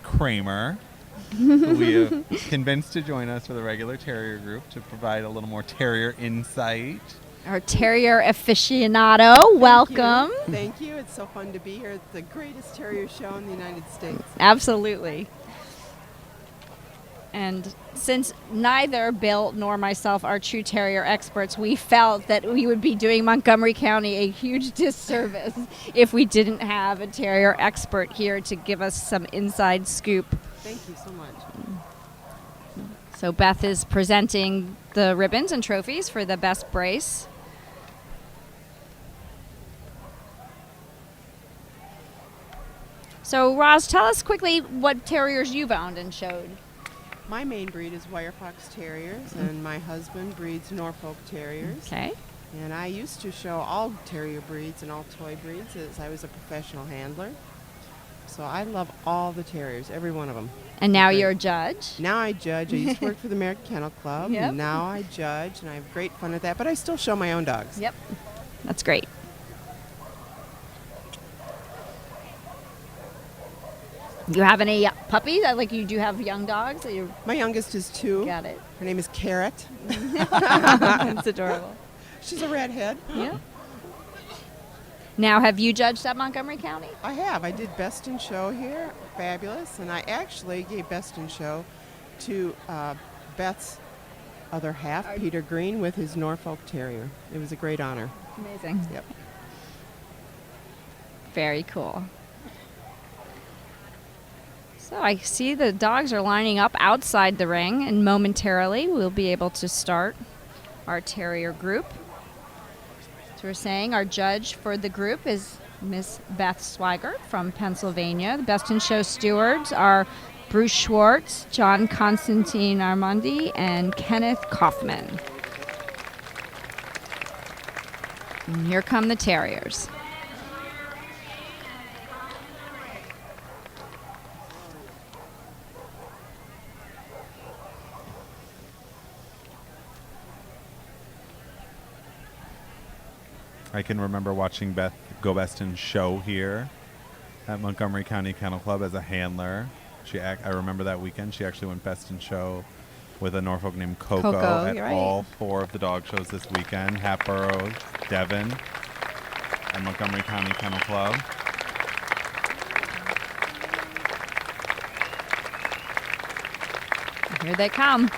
Kramer, who we have convinced to join us for the regular terrier group to provide a little more terrier insight. Our terrier aficionado, welcome. Thank you. It's so fun to be here. It's the greatest terrier show in the United States. Absolutely. And since neither Bill nor myself are true terrier experts, we felt that we would be doing Montgomery County a huge disservice if we didn't have a terrier expert here to give us some inside scoop. Thank you so much. So Beth is presenting the ribbons and trophies for the best brace. So Roz, tell us quickly what terriers you've owned and showed. My main breed is Wire Fox Terriers, and my husband breeds Norfolk Terriers. Okay. And I used to show all terrier breeds and all toy breeds as I was a professional handler. So I love all the terriers, every one of them. And now Great. you're a judge. Now I judge. I used to work for the American Kennel Club. Yep. And now I judge, and I have great fun at that. But I still show my own dogs. Yep. That's great. You have any puppies? Like you do have young dogs? That you My youngest is 2. got it. Her name is Carrot. It's adorable. She's a redhead. Yeah. Now, have you judged at Montgomery County? I have. I did Best in Show here. Fabulous. And I actually gave Best in Show to Beth's other half, Peter Green, with his Norfolk Terrier. It was a great honor. Amazing. Yep. Very cool. So I see the dogs are lining up outside the ring, and momentarily we'll be able to start our terrier group. So we're saying our judge for the group is Miss Beth Swigert from Pennsylvania. The Best in Show stewards are Bruce Schwartz, John Constantine Armandi, and Kenneth Kaufman. And here come the terriers. I can remember watching Beth go Best in Show here at Montgomery County Kennel Club as a handler. I remember that weekend she actually went Best in Show with a Norfolk named Coco at you're right. all 4 of the dog shows this weekend. Hatboro, Devon, and Montgomery County Kennel Club. Here they come.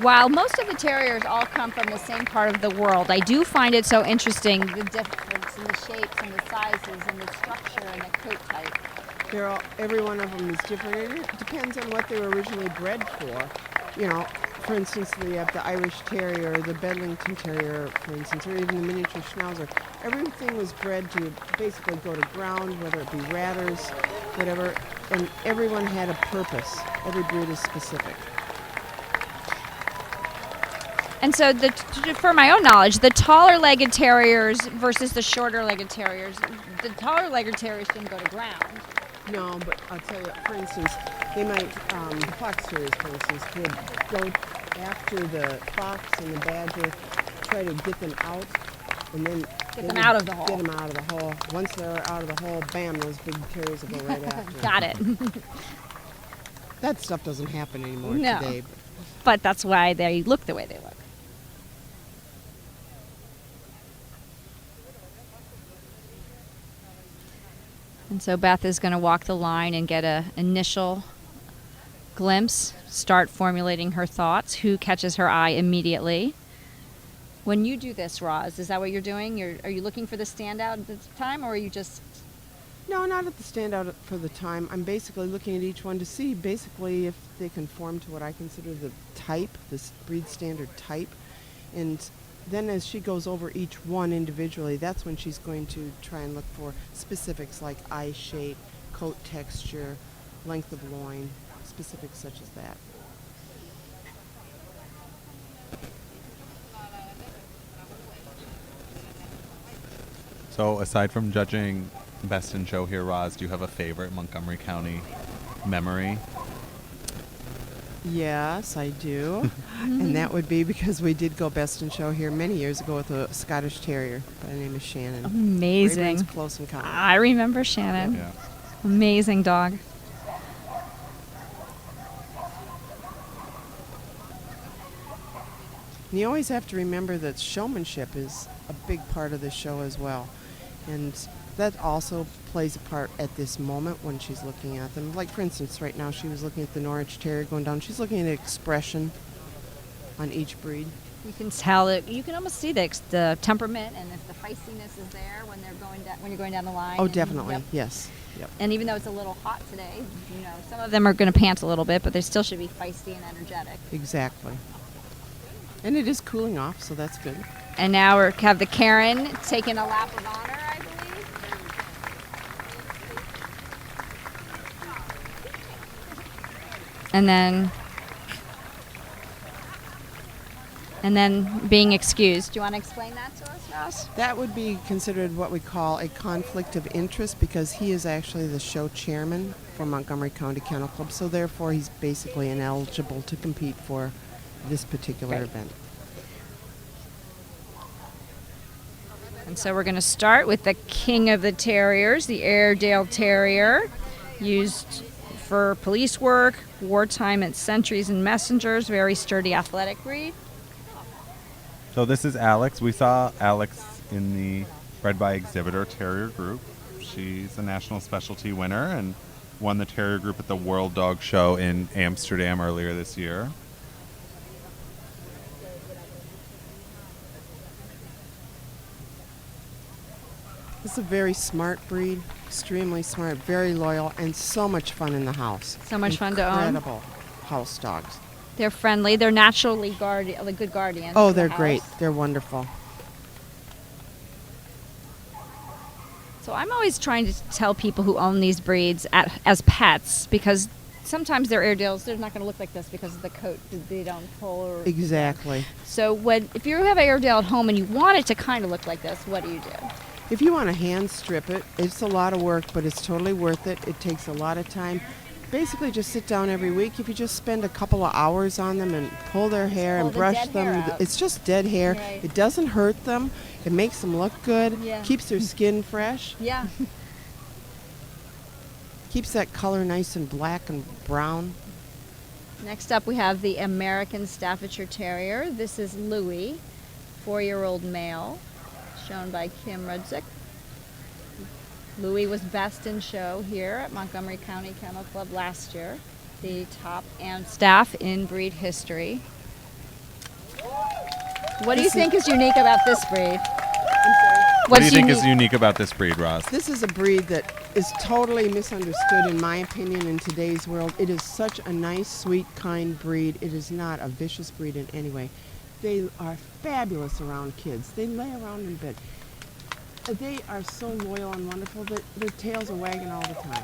While most of the terriers all come from the same part of the world, I do find it so interesting, the difference in the shapes and the sizes and the structure and the coat type. Every one of them is different. It depends on what they were originally bred for. You know, for instance, we have the Irish Terrier, the Bedlington Terrier, for instance, or even the miniature Schnauzer. Everything was bred to basically go to ground, whether it be ratters, whatever, and everyone had a purpose. Every breed is specific. And so, for my own knowledge, the taller-legged terriers versus the shorter-legged terriers, the taller-legged terriers didn't go to ground. No, but I'll tell you, for instance, they might, the Fox Terriers, for instance, would go after the fox and the badger, try to get them out, and then Get them out of the hole. Get them out of the hole. Once they're out of the hole, bam, those big terriers will go right after them. Got it. That stuff doesn't happen anymore No. today. But that's why they look the way they look. And so Beth is going to walk the line and get an initial glimpse, start formulating her thoughts, who catches her eye immediately. When you do this, Roz, is that what you're doing? Are you looking for the standout at the time, or are you just... No, not at the standout for the time. I'm basically looking at each one to see basically if they conform to what I consider the type, this breed standard type. And then as she goes over each one individually, that's when she's going to try and look for specifics like eye shape, coat texture, length of loin, specifics such as that. So aside from judging Best in Show here, Roz, do you have a favorite Montgomery County memory? Yes, I do. And that would be because we did go Best in Show here many years ago with a Scottish Terrier by the name of Shannon. Amazing. Raven's close encounter. I remember Shannon. Yeah. Amazing dog. And you always have to remember that showmanship is a big part of the show as well. And that also plays a part at this moment when she's looking at them. Like, for instance, right now she was looking at the Norwich Terrier going down. She's looking at expression on each breed. You can tell it. You can almost see the temperament and if the feistiness is there when they're going down, when you're going down the line. Oh, and, definitely. yep. Yes. Yep. And even though it's a little hot today, you know, some of them are going to pant a little bit, but they still should be feisty and energetic. Exactly. And it is cooling off, so that's good. And now we have the Karen taking a lap of honor, I believe. And then being excused. Do you want to explain that to us, Ross? That would be considered what we call a conflict of interest because he is actually the show chairman for Montgomery County Kennel Club, so therefore he's basically ineligible to compete for this particular event. And so we're going to start with the king of the terriers, the Airedale Terrier, used for police work, wartime at sentries and messengers, very sturdy athletic breed. So this is Alex. We saw Alex in the Bred by Exhibitor Terrier group. She's a national specialty winner and won the Terrier group at the World Dog Show in Amsterdam earlier this year. This is a very smart breed, extremely smart, very loyal, and so much fun in the house. So much fun to own. Incredible house dogs. They're friendly. They're naturally good guardians. Oh, to the they're house. great. They're wonderful. So I'm always trying to tell people who own these breeds as pets, because sometimes they're Airedales. They're not going to look like this because of the coat that they don't pull. Or Exactly. So if you have an Airedale at home and you want it to kind of look like this, what do you do? If you want to hand strip it, it's a lot of work, but it's totally worth it. It takes a lot of time. Basically, just sit down every week. If you just spend a couple of hours on them and pull their hair Pull and the brush dead them, hair out. it's just dead hair. Right. It doesn't hurt them. It makes them look good. Yeah. Keeps their skin fresh. Yeah. Keeps that color nice and black and brown. Next up, we have the American Staffordshire Terrier. This is Louis, 4-year-old male, shown by Kim Rudzik. Louis was best in show here at Montgomery County Kennel Club last year, the top and staff in breed history. What do you think is unique about this breed? What do you think is unique about this breed, Roz? This is a breed that is totally misunderstood, in my opinion, in today's world. It is such a nice, sweet, kind breed. It is not a vicious breed in any way. They are fabulous around kids. They lay around in bed. They are so loyal and wonderful that their tails are wagging all the time.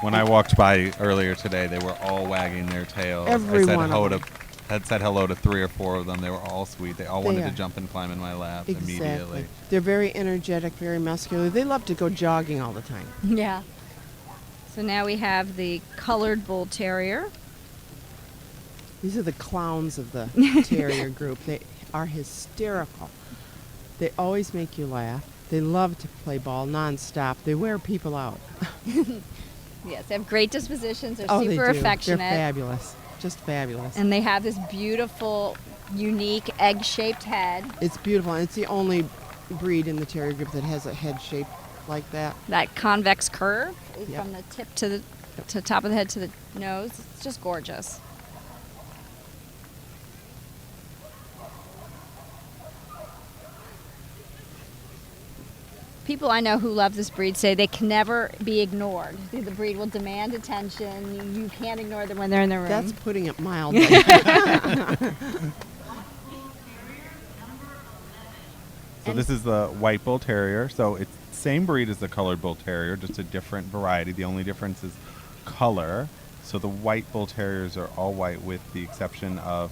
When I walked by earlier today, they were all wagging their tails. Every one of them. Had said hello to 3 or 4 of them. They were all sweet. They all wanted to jump and climb in my lap immediately. They're very energetic, very muscular. They love to go jogging all the time. Yeah. So now we have the colored bull terrier. These are the clowns of the terrier group. They are hysterical. They always make you laugh. They love to play ball nonstop. They wear people out. Yes, they have great dispositions. They're Oh, super they do. affectionate. They're fabulous. Just fabulous. And they have this beautiful, unique egg-shaped head. It's beautiful. And it's the only breed in the terrier group that has a head shape like that. That convex curve Yep. from the tip to the top of the head to the nose. It's just gorgeous. People I know who love this breed say they can never be ignored. The breed will demand attention. You can't ignore them when they're in the room. That's putting it mildly. So this is the White Bull Terrier. So it's same breed as the Colored Bull Terrier, just a different variety. The only difference is color. So the White Bull Terriers are all white with the exception of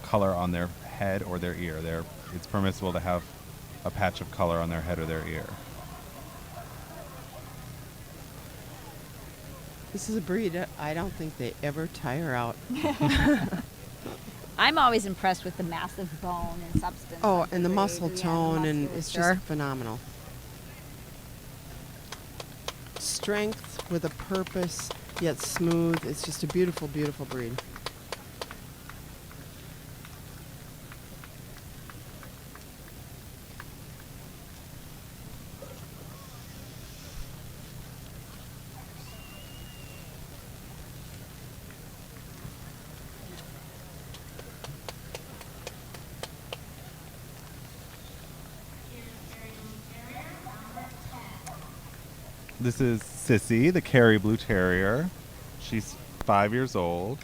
color on their head or their ear. It's permissible to have a patch of color on their head or their ear. This is a breed that I don't think they ever tire out. I'm always impressed with the massive bone and substance. Oh, of and the breed. muscle Yeah, tone, and it's musculature. just phenomenal. Strength with a purpose, yet smooth. It's just a beautiful, beautiful breed. This is Sissy, the Kerry Blue Terrier. She's 5 years old.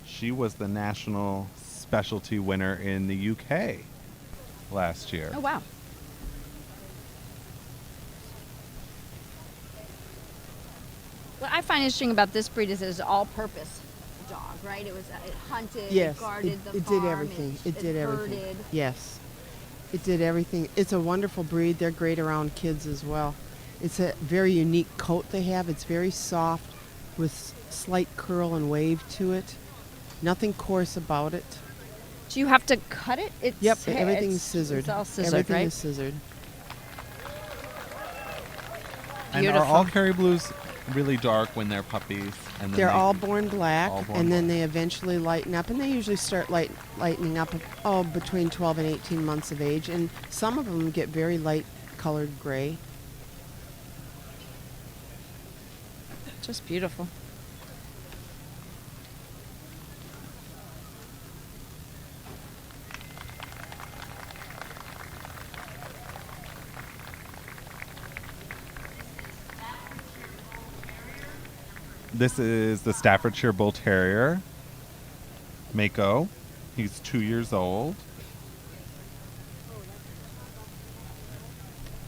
She was the national specialty winner in the UK last year. Oh, wow. What I find interesting about this breed is it's all-purpose dog, right? It hunted, Yes, it guarded the it farm, did everything. It did everything. herded. Yes, it did everything. It's a wonderful breed. They're great around kids as well. It's a very unique coat they have. It's very soft with slight curl and wave to it. Nothing coarse about it. Do you have to cut it? It's Yep, everything's it's- scissored. It's all scissored, Everything right? is scissored. And are all Kerry Blues really dark when they're puppies? And then They're they- all born black, all born and then black. they eventually lighten up, and they usually start lightening up between 12 and 18 months of age, and some of them get very light colored gray. Just beautiful. This is the Staffordshire Bull Terrier, Mako. He's 2 years old.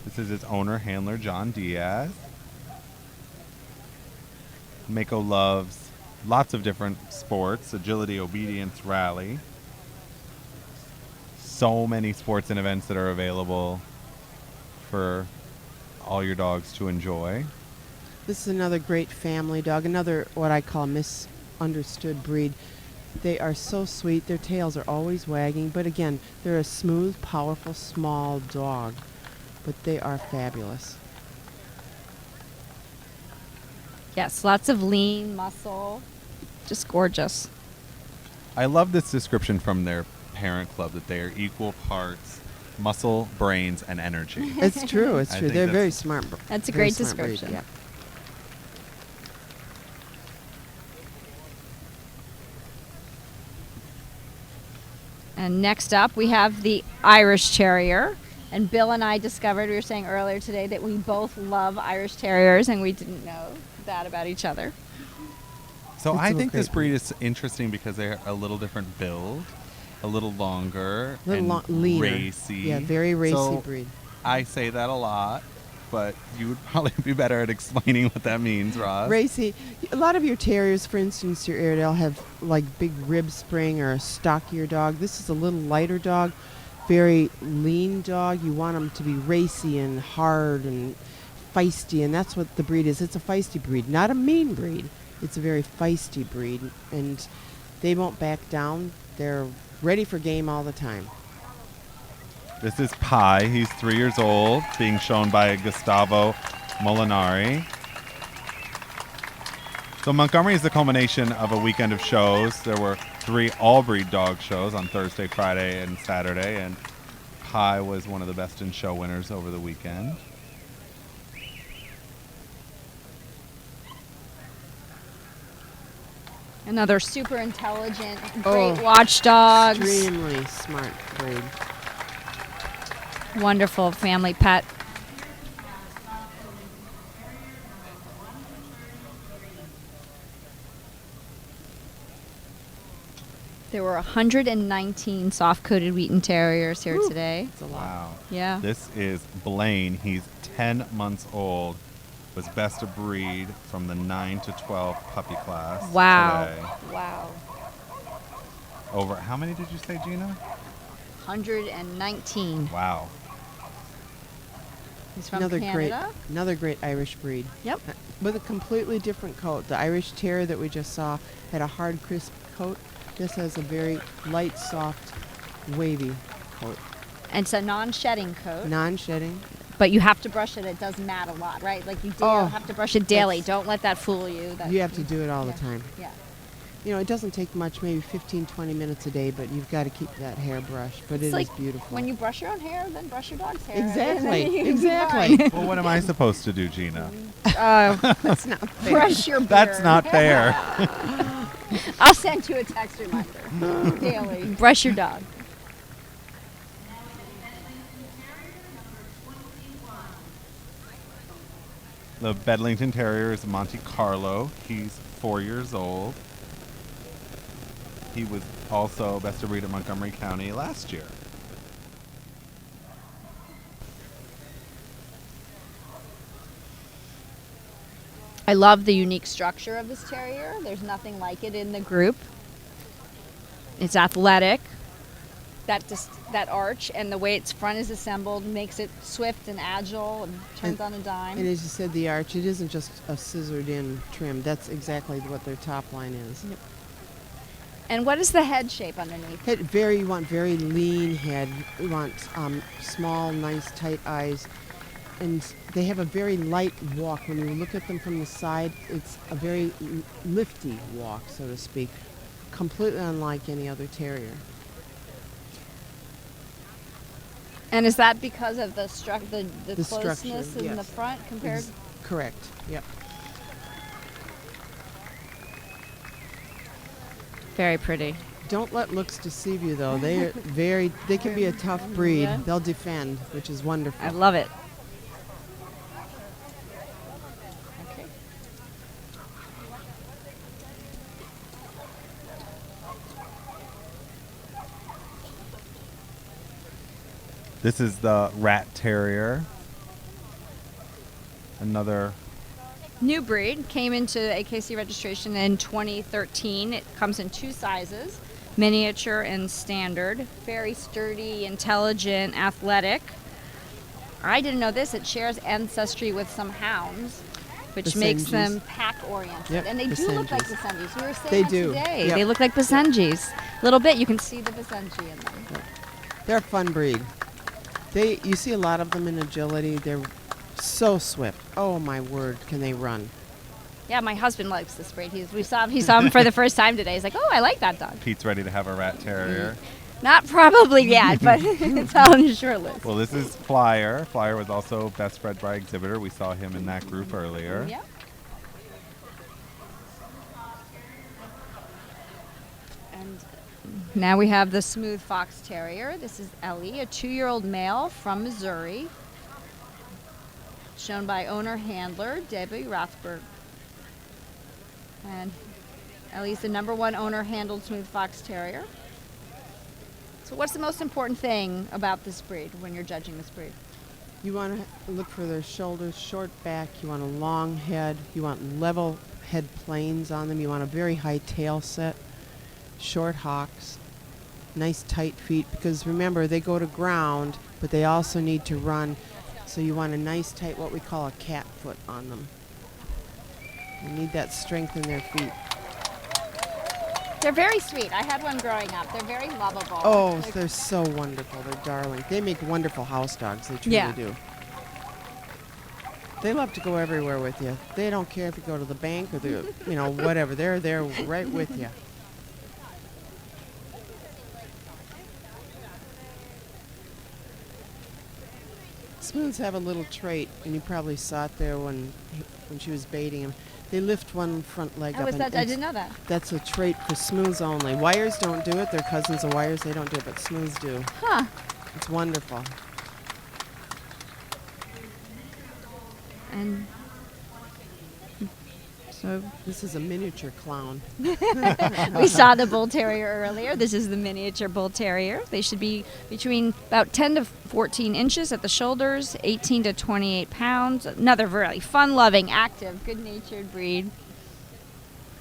This is his owner, handler, John Diaz. Mako loves lots of different sports, agility, obedience, rally. So many sports and events that are available for all your dogs to enjoy. This is another great family dog, another what I call misunderstood breed. They are so sweet. Their tails are always wagging, but again, they're a smooth, powerful, small dog, but they are fabulous. Yes, lots of lean muscle. Just gorgeous. I love this description from their parent club that they are equal parts muscle, brains, and energy. It's true. It's I true. think They're that's- very smart. That's a very great smart breed, description. yeah. And next up, we have the Irish Terrier. And Bill and I discovered, we were saying earlier today, that we both love Irish Terriers, and we didn't know that about each other. So It's I a think this great breed is interesting because they're a little different build, a little longer, Little and leaner. racy. Yeah, very racy So breed. I say that a lot, but you would probably be better at explaining what that means, Roz. Racy. A lot of your terriers, for instance, your Airedale have like big rib spring or a stockier dog. This is a little lighter dog, very lean dog. You want them to be racy and hard and feisty, and that's what the breed is. It's a feisty breed, not a mean breed. It's a very feisty breed, and they won't back down. They're ready for game all the time. This is Pi. He's 3 years old, being shown by Gustavo Molinari. So Montgomery is the culmination of a weekend of shows. There were 3 all-breed dog shows on Thursday, Friday, and Saturday, and Pi was one of the best in show winners over the weekend. Another super intelligent, Oh, great watchdogs. Extremely smart breed. Wonderful family pet. There were 119 soft-coated Wheaten Terriers here today. It's a lot. Wow. Yeah. This is Blaine. He's 10 months old. Was best of breed from the 9 to 12 puppy class. Wow. Today. Wow. Over, how many did you say, Gina? 119. Wow. He's from Another Canada. another great Irish breed. Yep. With a completely different coat. The Irish Terrier that we just saw had a hard, crisp coat. This has a very light, soft, wavy coat. And it's a non-shedding coat. Non-shedding. But you have to brush it. It does mat a lot, right? Like you have to brush it daily. Don't let that fool you. That You have to do it all yeah. the time. Yeah. You know, it doesn't take much, maybe 15, 20 minutes a day, but you've got to keep that hair brushed. But It's it like is beautiful. when you brush your own hair, then brush your dog's hair. Exactly, And then you exactly. can Well, what am I supposed to do, Gina? That's not fair. brush your beard. That's not fair. I'll send you a text reminder daily. Brush your dog. The Bedlington Terrier is Monte Carlo. He's 4 years old. He was also best of breed at Montgomery County last year. I love the unique structure of this terrier. There's nothing like it in the group. It's athletic. That arch and the way its front is assembled makes it swift and agile and turns on a dime. And as you said, the arch, it isn't just a scissored in trim. That's exactly what their top line is. Yep. And what is the head shape underneath? You want very lean head. You want small, nice, tight eyes. And they have a very light walk. When you look at them from the side, it's a very lifty walk, so to speak. Completely unlike any other terrier. And is that because of the the The closeness structure, in yes. the front compared? Correct, yep. Very pretty. Don't let looks deceive you, though. They can be a tough breed. Yeah. They'll defend, which is wonderful. I love it. Okay. This is the Rat Terrier. Another New breed came into AKC registration in 2013. It comes in two sizes, miniature and standard. Very sturdy, intelligent, athletic. I didn't know this. It shares ancestry with some hounds, which The makes Senjis. them pack-oriented. Yep, And they the do look like Senjis. the Senjis. We were saying They that do. today. Yep. They look like the Senjis. A little bit. You can see the Senji in them. They're a fun breed. You see a lot of them in agility. They're so swift. Oh my word, can they run? Yeah, my husband likes this breed. He saw him for the first time today. He's like, oh, I like that dog. Pete's ready to have a Rat Terrier. Not probably yet, but it's on his short list. Well, this is Flyer. Flyer was also best bred by exhibitor. We saw him in that group earlier. Yeah. And now we have the smooth Fox Terrier. This is Ellie, a 2-year-old male from Missouri, shown by owner handler Debbie Rothberg. And Ellie's the #1 owner handled smooth Fox Terrier. So what's the most important thing about this breed when you're judging this breed? You want to look for their shoulders, short back. You want a long head. You want level head planes on them. You want a very high tail set, short hocks, nice tight feet. Because remember, they go to ground, but they also need to run. So you want a nice tight, what we call a cat foot on them. You need that strength in their feet. They're very sweet. I had one growing up. They're very lovable. Oh, Like- they're so wonderful. They're darling. They make wonderful house dogs. They truly Yeah. do. They love to go everywhere with you. They don't care if you go to the bank or the, whatever. They're there right with you. Smooths have a little trait, and you probably saw it there when she was baiting him. They lift one front leg Oh, up. is that? I didn't know that. That's a trait for smooths only. Wires don't do it. They're cousins of wires. They don't do it, but smooths do. Huh. It's wonderful. And so This is a miniature clown. we saw the Bull Terrier earlier. This is the miniature Bull Terrier. They should be between about 10 to 14 inches at the shoulders, 18 to 28 pounds. Another really fun-loving, active, good-natured breed.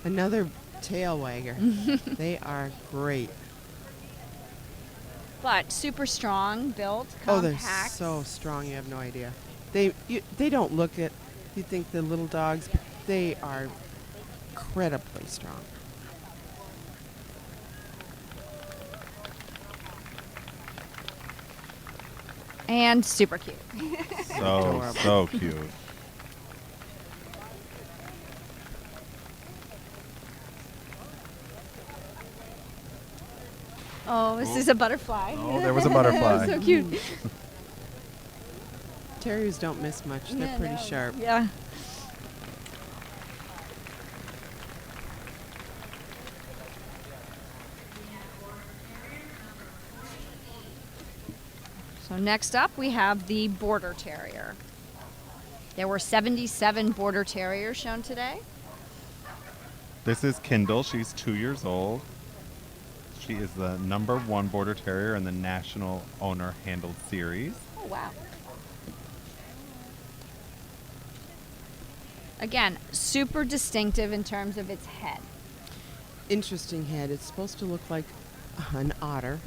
Another tail wagger. They are great. But super strong, built, Oh, compact. they're so strong. You have no idea. They don't look it. You think they're little dogs, but they are incredibly strong. And super cute. So cute. Oh, this is a butterfly. Oh, there was a butterfly. So cute. Terriers don't miss much. They're Yeah, pretty no. sharp. Yeah. So next up we have the Border Terrier. There were 77 Border Terriers shown today. This is Kendall. She's 2 years old. She is the #1 Border Terrier in the National Owner Handled Series. Oh, wow. Again, super distinctive in terms of its head. Interesting head. It's supposed to look like an otter,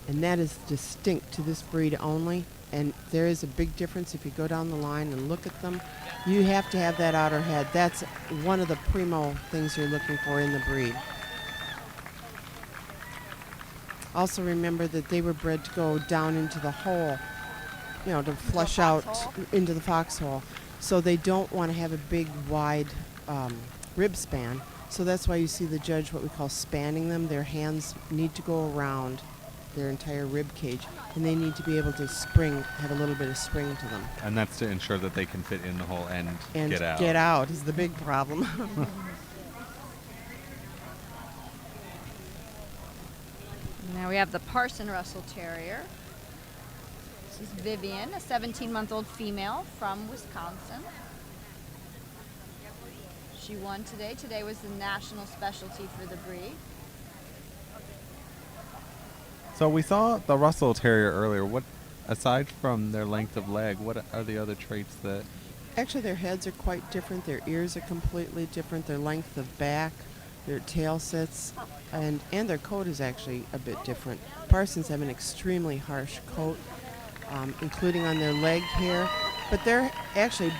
and that is distinct to this breed only. And there is a big difference if you go down the line and look at them. You have to have that otter head. That's one of the primo things you're looking for in the breed. Also remember that they were bred to go down into the hole, you know, to flush out into the foxhole. So they don't want to have a big, wide rib span. So that's why you see the judge what we call spanning them. Their hands need to go around their entire rib cage, and they need to be able to spring, have a little bit of spring to them. And that's to ensure that they can fit in the hole and get out. Get out is the big problem. Now we have the Parson Russell Terrier. This is Vivian, a 17-month-old female from Wisconsin. She won today. Today was the national specialty for the breed. So we saw the Russell Terrier earlier. What, aside from their length of leg, what are the other traits that? Actually, their heads are quite different. Their ears are completely different. Their length of back, their tail sits, and their coat is actually a bit different. Parsons have an extremely harsh coat, including on their leg hair. But they're actually,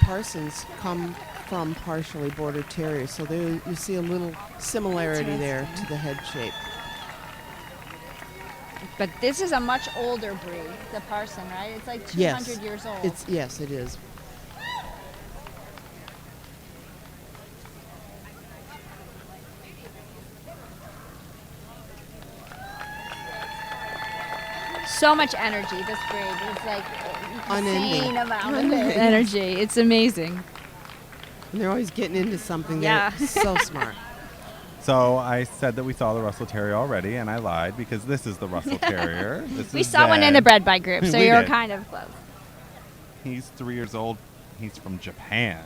Parsons come from partially Border Terriers, so there you see a little similarity there to the head shape. But this is a much older breed, the Parson, right? It's like 200 years old. Yes, it is. So much energy, this breed. It's like Unending. insane amount of energy. It's amazing. And they're always getting into something. Yeah. They're so smart. So I said that we saw the Russell Terrier already, and I lied because this is the Russell Terrier. This We is saw one in the Zed. bred by group, so We you were did. kind of close. He's 3 years old. He's from Japan.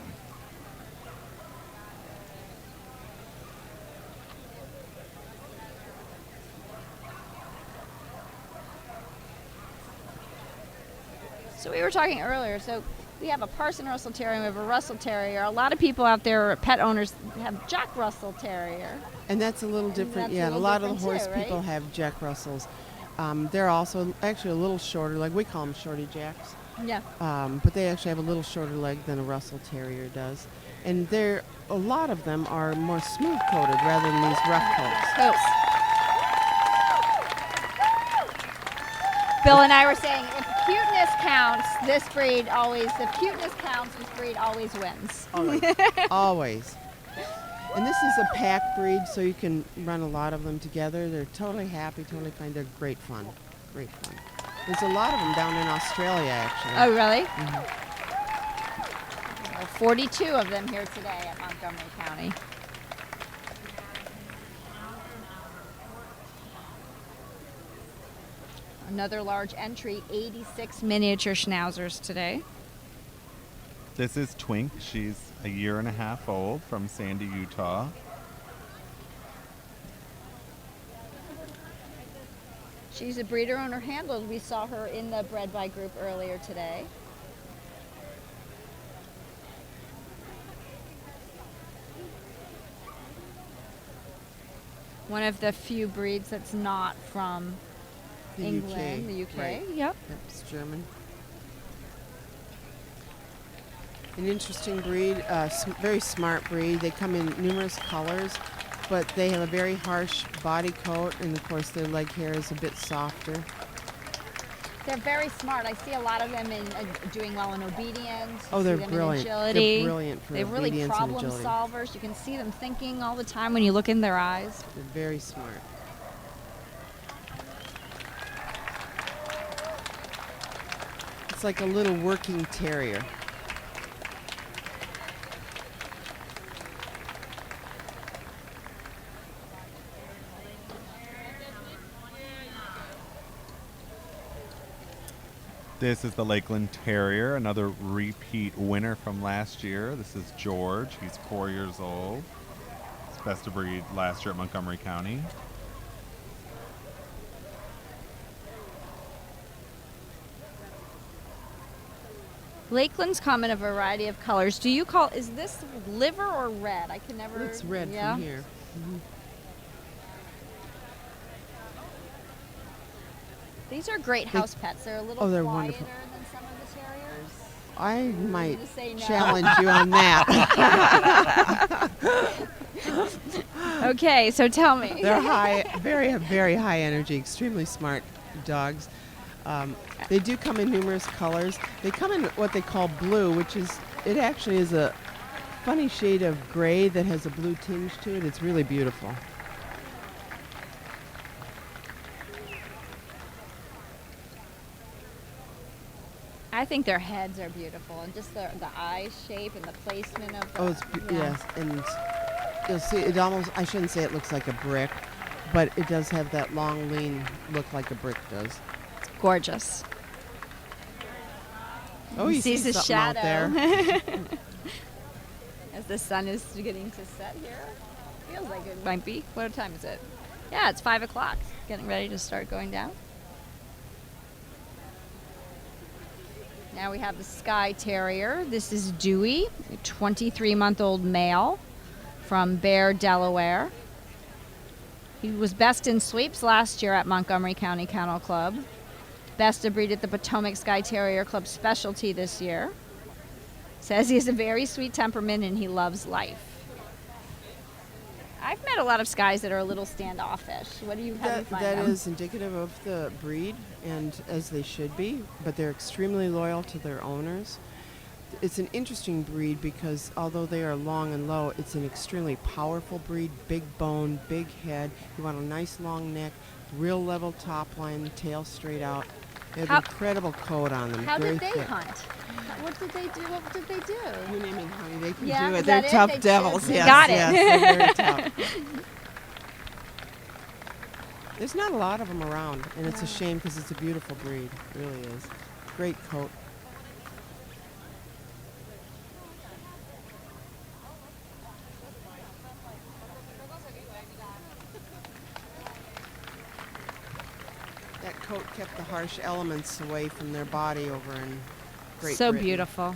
So we were talking earlier, so we have a Parson Russell Terrier, we have a Russell Terrier. A lot of people out there, pet owners, have Jack Russell Terrier. And that's a little different. that's a Yeah, a little lot of the different horse too, right? people have Jack Russells. They're also actually a little shorter, like we call them shorty jacks. Yeah. But they actually have a little shorter leg than a Russell Terrier does. And a lot of them are more smooth coated rather than these rough coats. Bill and I were saying, if cuteness counts, this breed always, if cuteness counts, this breed always wins. Always. And this is a pack breed, so you can run a lot of them together. They're totally happy, totally fine. They're great fun. Great fun. There's a lot of them down in Australia, actually. Oh, really? 42 of them here today at Montgomery County. Another large entry, 86 miniature Schnauzers today. This is Twink. She's a 1.5 years old from Sandy, Utah. She's a breeder owner handled. We saw her in the bred by group earlier today. One of the few breeds that's not from The England, UK, the UK. right. Yep. It's German. An interesting breed, very smart breed. They come in numerous colors, but they have a very harsh body coat, and of course their leg hair is a bit softer. They're very smart. I see a lot of them in doing well in obedience. Oh, You see they're them in brilliant. agility. They're brilliant for They're really obedience and problem agility. solvers. You can see them thinking all the time when you look in their eyes. They're very smart. It's like a little working terrier. This is the Lakeland Terrier, another repeat winner from last year. This is George. He's 4 years old. He's best of breed last year at Montgomery County. Lakelands come in a variety of colors. Do you call, is this liver or red? I can never. It's red yeah. from here. These are great house pets. They're a little Oh, they're quieter wonderful. than some of the terriers. I might to say no. challenge you on that. Okay, so tell me. They're high, very high energy, extremely smart dogs. They do come in numerous colors. They come in what they call blue, which is, it actually is a funny shade of gray that has a blue tinge to it. It's really beautiful. I think their heads are beautiful, and just the eye shape and the placement of the. Oh, it's yes, and you'll see it almost. I shouldn't say it looks like a brick, but it does have that long, lean look like a brick does. It's gorgeous. Oh, you see sees the something out shadow there. as the sun is beginning to set here. Feels like it might be. What time is it? Yeah, it's 5 o'clock. Getting ready to start going down. Now we have the Skye Terrier. This is Dewey, a 23-month-old male from Bear, Delaware. He was best in sweeps last year at Montgomery County Kennel Club. Best of breed at the Potomac Skye Terrier Club specialty this year. Says he has a very sweet temperament and he loves life. I've met a lot of Skies that are a little standoffish. What do you have you find That them? is indicative of the breed, and as they should be, but they're extremely loyal to their owners. It's an interesting breed because although they are long and low, it's an extremely powerful breed, big bone, big head. You want a nice long neck, real level top line, tail straight out. They have How- incredible coat on them. How very did they thick. hunt? What did they do? What did they do? You name it, honey, they can Yeah, do is it. They're that it? tough They devils. just- Yes, Got it. yes, they're very tough. There's not a lot of them around, and it's a shame because it's a beautiful breed. It really is. Great coat. That coat kept the harsh elements away from their body over in Great So Britain. beautiful.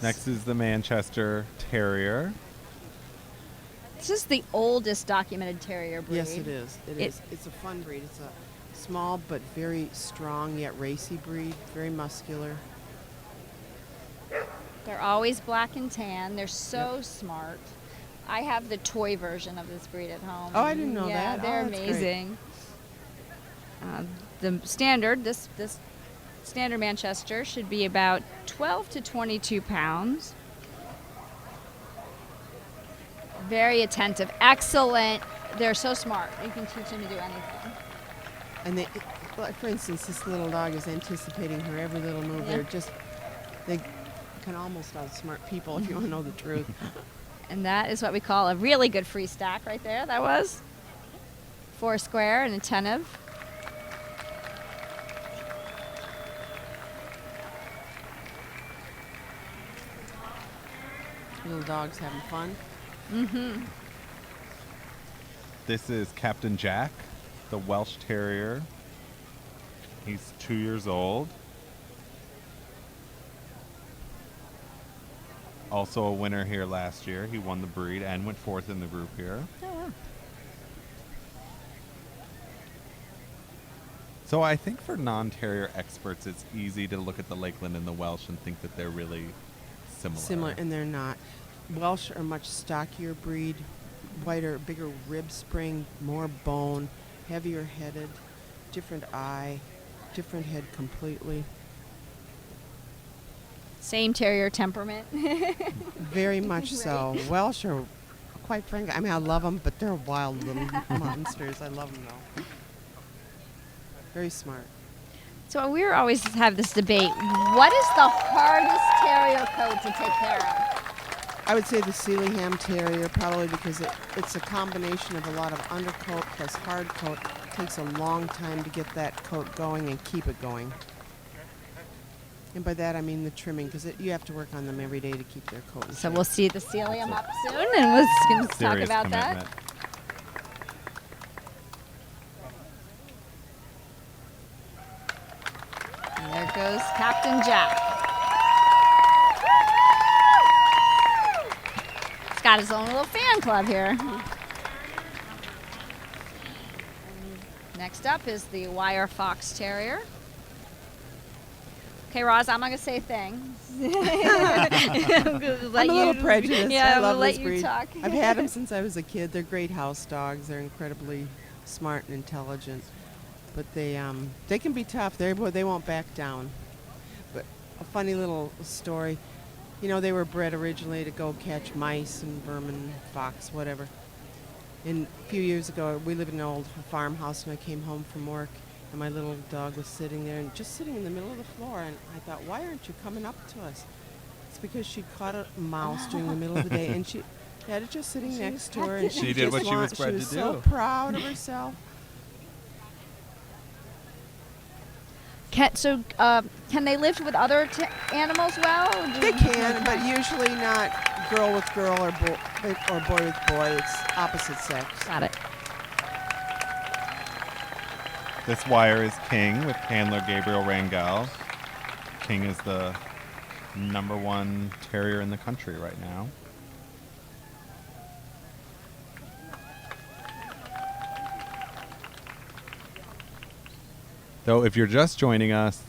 Next is the Manchester Terrier. This is the oldest documented terrier breed. Yes, it is. It is. It's a fun breed. It's a small but very strong yet racy breed. Very muscular. They're always black and tan. They're so smart. I have the toy version of this breed at home. Oh, I didn't know yeah, that. they're Oh, that's great. amazing. The standard, this standard Manchester should be about 12 to 22 pounds. Very attentive, excellent. They're so smart. You can teach them to do anything. And they, like for instance, this little dog is anticipating her every little move. Yeah. They can almost outsmart people if you want to know the truth. And that is what we call a really good free stack right there. That was 4 square and attentive. Little dog's having fun. Mm-hmm. This is Captain Jack, the Welsh Terrier. He's 2 years old. Also a winner here last year. He won the breed and went 4th in the group here. Oh, wow. So I think for non-terrier experts, it's easy to look at the Lakeland and the Welsh and think that they're really similar. And they're not. Welsh are much stockier breed, wider, bigger rib spring, more bone, heavier headed, different eye, different head completely. Same terrier temperament. Very much so. Welsh are, quite frankly, I mean, I love them, but they're wild little monsters. I love them though. Very smart. So we always have this debate. What is the hardest terrier coat to take care of? I would say the Ham Terrier, probably because it's a combination of a lot of undercoat plus hard coat. It takes a long time to get that coat going and keep it going. And by that I mean the trimming, because you have to work on them every day to keep their coat in So shape. we'll see the celium up soon, and we're going to talk Serious about commitment. that. And there goes Captain Jack. He's got his own little fan club here. Next up is the wire Fox Terrier. Okay, Roz, I'm not going to say a thing. I'm a little prejudiced. Yeah, I I'm love gonna this let you breed. talk. I've had them since I was a kid. They're great house dogs. They're incredibly smart and intelligent. But they can be tough. They won't back down. But a funny little story. You know, they were bred originally to go catch mice and vermin, fox, whatever. And a few years ago, we lived in an old farmhouse, and I came home from work, and my little dog was sitting there, and just sitting in the middle of the floor, and I thought, why aren't you coming up to us? It's because she caught a mouse during the middle of the day, and she had it just sitting next to her, and She did what she was bred to She was so do. proud of herself. Can they live with other animals well? Or do They can, but usually not girl with girl or boy with boy. It's opposite sex. Got it. This wire is King with handler Gabriel Rangel. King is the #1 terrier in the country right now. So if you're just joining us,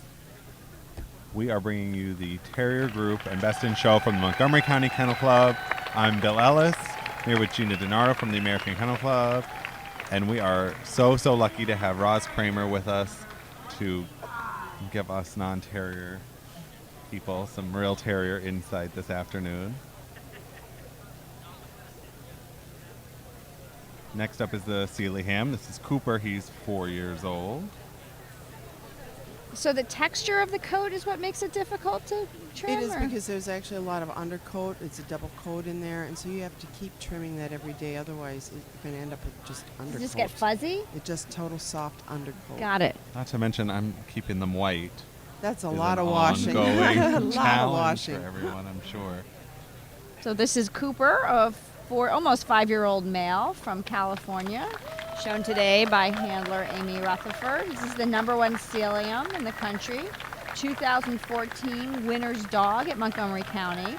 we are bringing you the Terrier Group and Best in Show from the Montgomery County Kennel Club. I'm Bill Ellis, here with Gina DiNardo from the American Kennel Club. And we are so lucky to have Roz Kramer with us to give us non-terrier people some real terrier insight this afternoon. Next up is the Ham. This is Cooper. He's 4 years old. So the texture of the coat is what makes it difficult to trim? It is or? because there's actually a lot of undercoat. It's a double coat in there, and so you have to keep trimming that every day. Otherwise, you're going to end up with just undercoat. Does it just get fuzzy? It's just total soft undercoat. Got it. Not to mention, I'm keeping them white. That's a Is lot an of washing. ongoing a lot of challenge washing. for everyone, I'm sure. So this is Cooper, a almost 5-year-old male from California, shown today by handler Amy Rutherford. This is the #1 celium in the country. 2014 winner's dog at Montgomery County.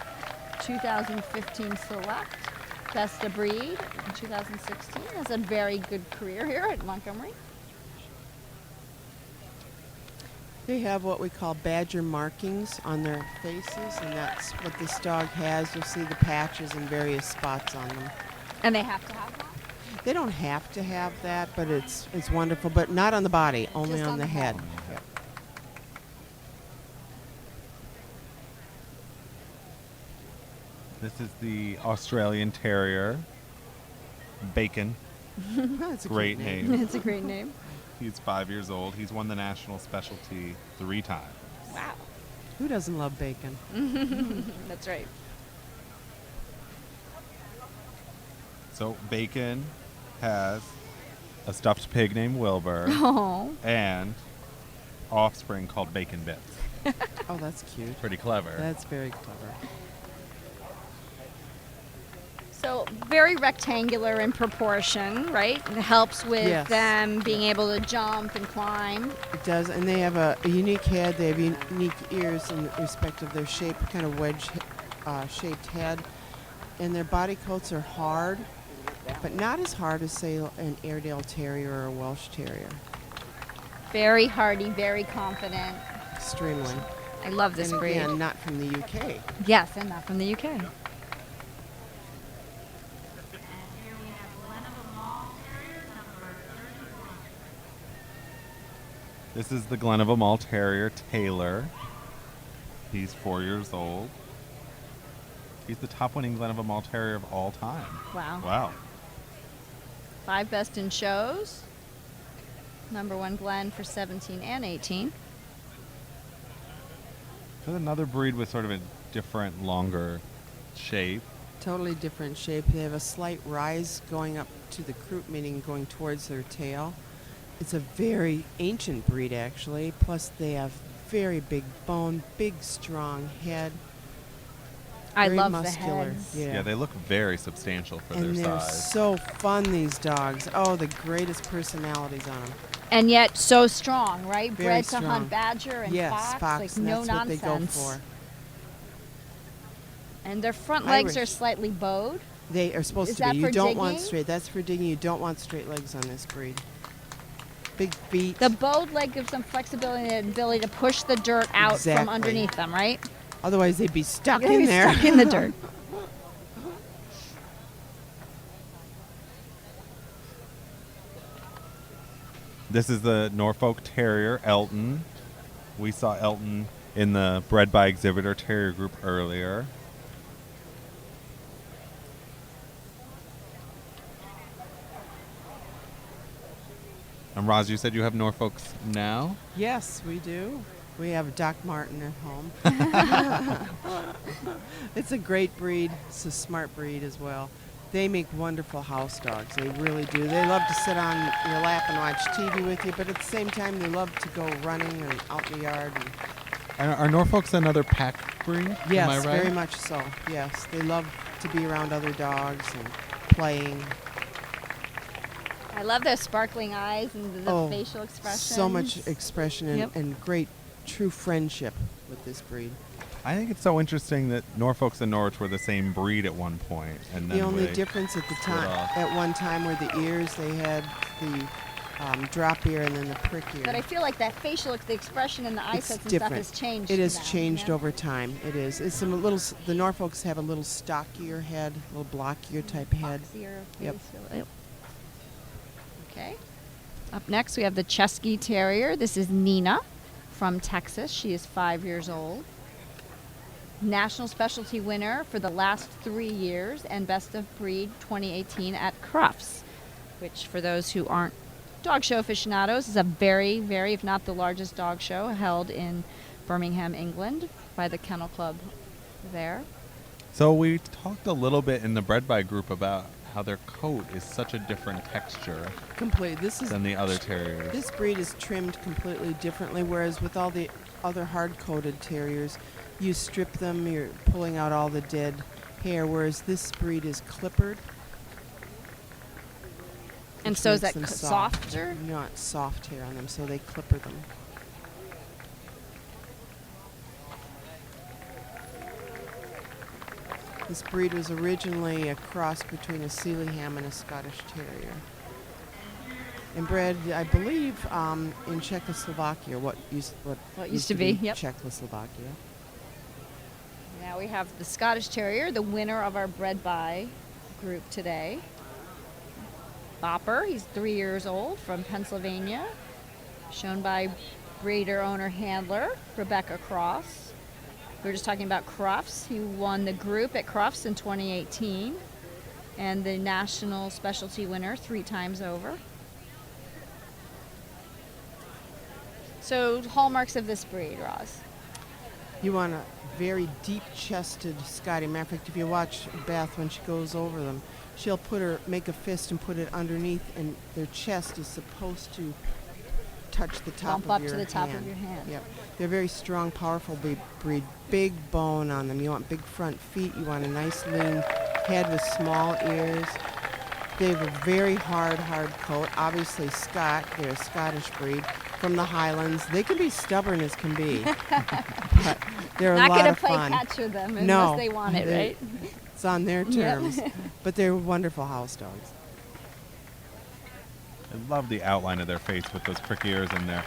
2015 select best of breed in 2016. Has a very good career here at Montgomery. They have what we call badger markings on their faces, and that's what this dog has. You'll see the patches in various spots on them. And they have to have that? They don't have to have that, but it's wonderful. But not on the body, only Just on the head. Yep. This is the Australian Terrier, Bacon. That's a Great cute name. It's a great name. He's 5 years old. He's won the national specialty 3 times. Wow. Who doesn't love bacon? That's right. So Bacon has a stuffed pig named Wilbur Oh. and offspring called Bacon Bits. Oh, that's cute. Pretty clever. That's very clever. So very rectangular in proportion, right? It helps with Yes. them being able to jump and climb. It does, and they have a unique head. They have unique ears in respect of their shape, kind of wedge-shaped head. And their body coats are hard, but not as hard as, say, an Airedale Terrier or a Welsh Terrier. Very hardy, very confident. Extremely. I love this And breed. again, not from the UK. Yes, and not from the UK. This is the Glen of a Mall Terrier, Taylor. He's 4 years old. He's the top winning Glen of a Mall Terrier of all time. Wow. Wow. 5 best in shows. #1 Glen for 17 and 18. This is another breed with sort of a different, longer shape. Totally different shape. They have a slight rise going up to the croup, meaning going towards their tail. It's a very ancient breed, actually. Plus, they have very big bone, big, strong head. I Very love muscular. the heads. Yeah, they look very substantial for And their they're size. so fun, these dogs. Oh, the greatest personalities on them. And yet so strong, right? Very Bred to strong. hunt badger and Yes, fox, fox, like and no that's what they go nonsense. for. And their front legs are Irish. slightly bowed. They are supposed Is to that be. You for don't want digging? straight. That's for digging. You don't want straight legs on this breed. Big feet. The bowed leg gives them flexibility and ability to push the dirt out from Exactly. underneath them, right? Otherwise, they'd be stuck They'd in be there. stuck in the dirt. This is the Norfolk Terrier, Elton. We saw Elton in the Bred by Exhibitor Terrier group earlier. And Roz, you said you have Norfolks now? Yes, we do. We have Doc Martin at home. It's a great breed. It's a smart breed as well. They make wonderful house dogs. They really do. They love to sit on your lap and watch TV with you, but at the same time, they love to go running and out in the yard. And are Norfolks another pack breed? Yes, Am I right? very much so. Yes, they love to be around other dogs and playing. I love their sparkling eyes and the Oh, facial expressions. So much expression and, Yep. and great true friendship with this breed. I think it's so interesting that Norfolks and Norwich were the same breed at one point, and then The only they difference at the split time, off. at one time, were the ears. They had the drop ear and then the prick ear. But I feel like that facial, the expression and the eye It's sets and different. stuff has changed. It has now, changed yeah? over time. It is. It's some little. The Norfolks have a little stockier head, a little blockier type head. Boxier Yep. face, yep. Okay. Up next, we have the Chesky Terrier. This is Nina from Texas. She is 5 years old. National specialty winner for the last 3 years and best of breed 2018 at Crufts, which for those who aren't dog show aficionados is a very, very, if not the largest dog show held in Birmingham, England by the Kennel Club there. So we talked a little bit in the Bred by group about how their coat is such a different texture Complete. This is than the other terriers. This breed is trimmed completely differently, whereas with all the other hard-coated terriers, you strip them, you're pulling out all the dead hair, whereas this breed is clippered. And which so is makes that them softer? You want soft hair on them, so they clipper them. This breed was originally a cross between a Sealyham and a Scottish Terrier. And bred, I believe, in Czechoslovakia, what used to be, yep. Czechoslovakia. Now we have the Scottish Terrier, the winner of our Bred by group today. Bopper, he's 3 years old, from Pennsylvania, shown by breeder, owner, handler, Rebecca Cross. We were just talking about Crufts. He won the group at Crufts in 2018 and the national specialty winner 3 times over. So hallmarks of this breed, Roz. You want a very deep-chested Scotty. Matter of fact, if you watch Beth when she goes over them, she'll make a fist and put it underneath, and their chest is supposed to touch the top Bump of up your to the hand. top of your hand. Yep. They're very strong, powerful breed. Big bone on them. You want big front feet. You want a nice lean head with small ears. They have a very hard coat. Obviously, they're a Scottish breed from the Highlands. They can be stubborn as can be, but they're a Not lot going of to play fun. catch with them No, unless they want it, right? It's on their Yep. terms, but they're wonderful house dogs. I love the outline of their face with those prick ears and that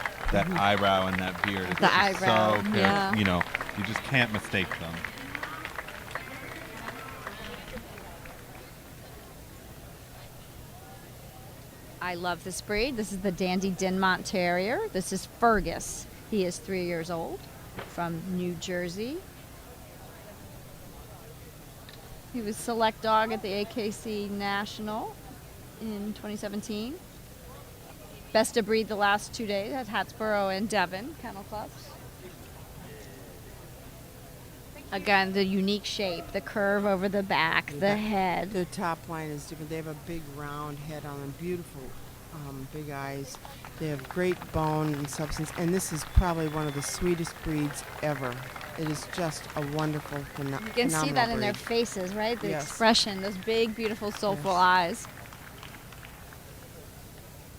eyebrow and that beard. It's The just eyebrow, so good. yeah. You know, you just can't mistake them. I love this breed. This is the Dandy Dinmont Terrier. This is Fergus. He is 3 years old, from New Jersey. He was select dog at the AKC National in 2017. Best of breed the last 2 days at Hatboro and Devon Kennel Clubs. Again, the unique shape, the curve over the back, the head. Their top line is different. They have a big round head on them, beautiful big eyes. They have great bone and substance, and this is probably one of the sweetest breeds ever. It is just a wonderful, phenomenal You can see that in their breed. faces, right? The Yes. expression, those big, beautiful, soulful Yes. eyes.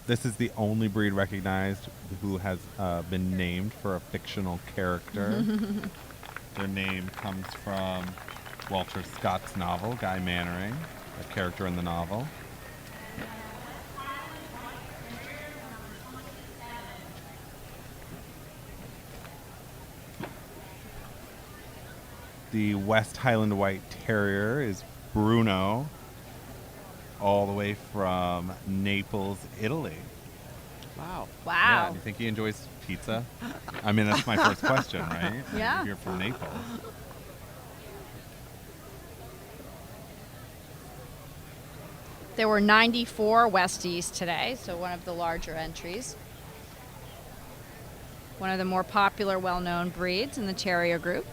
This is the only breed recognized who has been named for a fictional character. Their name comes from Walter Scott's novel, Guy Mannering, a character in the novel. The West Highland White Terrier is Bruno, all the way from Naples, Italy. Wow. Yeah, Wow. do you think he enjoys pizza? I mean, that's my first question, right? Yeah. You're from Naples. There were 94 Westies today, so one of the larger entries. One of the more popular, well-known breeds in the Terrier group.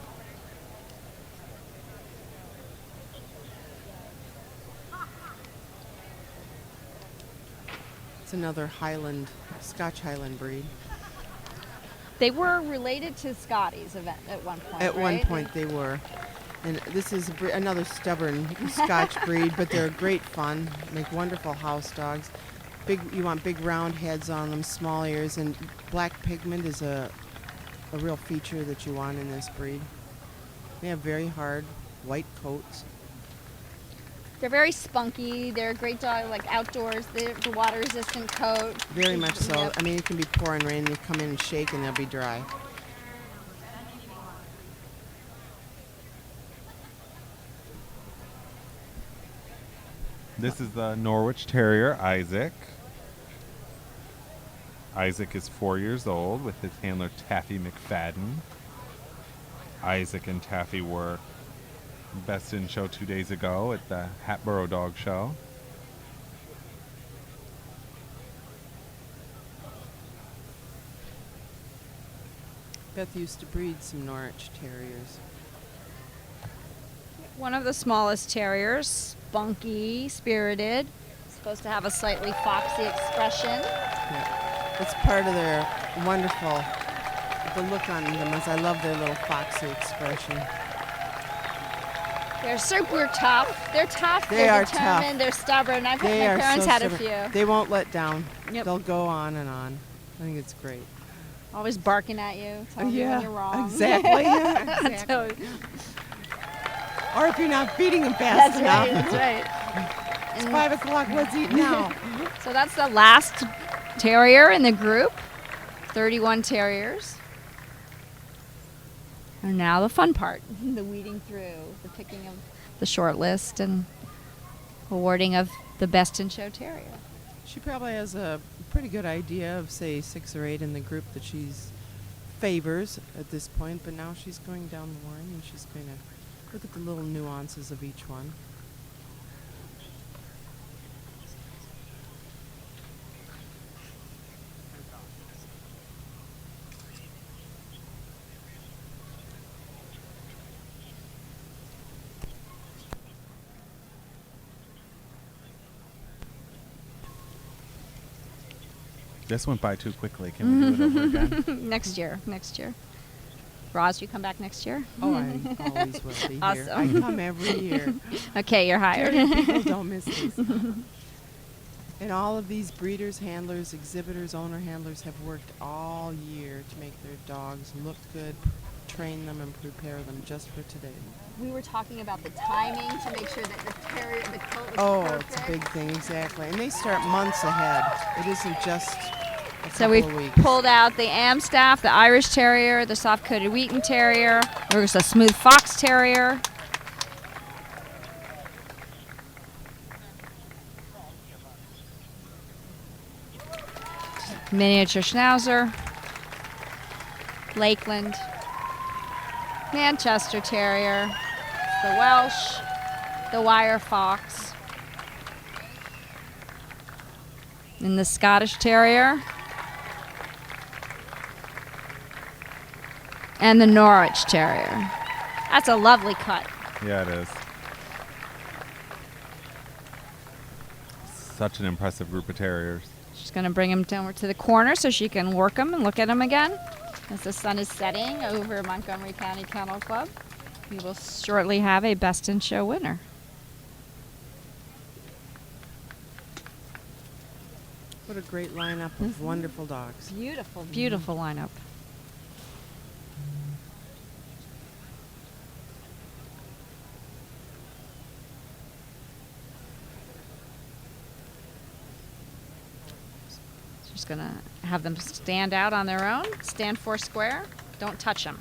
It's another Highland, Scotch Highland breed. They were related to Scotties at one point, At one right? point they were. And this is another stubborn Scotch breed, but they're great fun. Make wonderful house dogs. You want big round heads on them, small ears, and black pigment is a real feature that you want in this breed. They have very hard white coats. They're very spunky. They're a great dog, like outdoors. They're the water-resistant coat. Very much so. Yep. I mean, it can be pouring rain. You come in and shake, and they'll be dry. This is the Norwich Terrier, Isaac. Isaac is 4 years old with his handler Taffy McFadden. Isaac and Taffy were best in show 2 days ago at the Hatboro Dog Show. Beth used to breed some Norwich Terriers. One of the smallest terriers, spunky, spirited. Supposed to have a slightly foxy expression. Yeah. It's part of their wonderful, the look on them is I love their little foxy expression. They're super tough. They're tough. They They're are determined. tough. They're stubborn. My They are parents so had a stubborn. few. They won't let down. Yep. They'll go on and on. I think it's great. Always barking at you, telling you when you're wrong. Exactly. Yeah, exactly. So- Or if you're not feeding them fast that's enough. right. That's right. It's And 5 o'clock. Let's eat now. so that's the last terrier in the group. 31 terriers. And now the fun part, the weeding through, the picking of the short list and awarding of the best in show terrier. She probably has a pretty good idea of, say, 6 or 8 in the group that she's favors at this point, but now she's going down the line and she's going to look at the little nuances of each one. This went by too quickly. Can we do it over again? Next year. Roz, you come back next year? Oh, I always will be here. Awesome. I come every year. Okay, you're hired. People don't miss this. And all of these breeders, handlers, exhibitors, owner handlers have worked all year to make their dogs look good, train them, and prepare them just for today. We were talking about the timing to make sure that the coat was Oh, perfect. it's a big thing, exactly. And they start months ahead. It isn't just a So couple we've of weeks. pulled out the Amstaff, the Irish Terrier, the soft-coated Wheaten Terrier. There's a smooth Fox Terrier. Miniature Schnauzer. Lakeland. Manchester Terrier. The Welsh. The Wire Fox. And the Scottish Terrier. And the Norwich Terrier. That's a lovely cut. Yeah, it is. Such an impressive group of terriers. She's going to bring him down to the corner so she can work him and look at him again. As the sun is setting over Montgomery County Kennel Club, we will shortly have a Best in Show winner. What a great lineup of wonderful dogs. Beautiful, beautiful lineup. Just gonna have them stand out on their own, stand four square, don't touch them.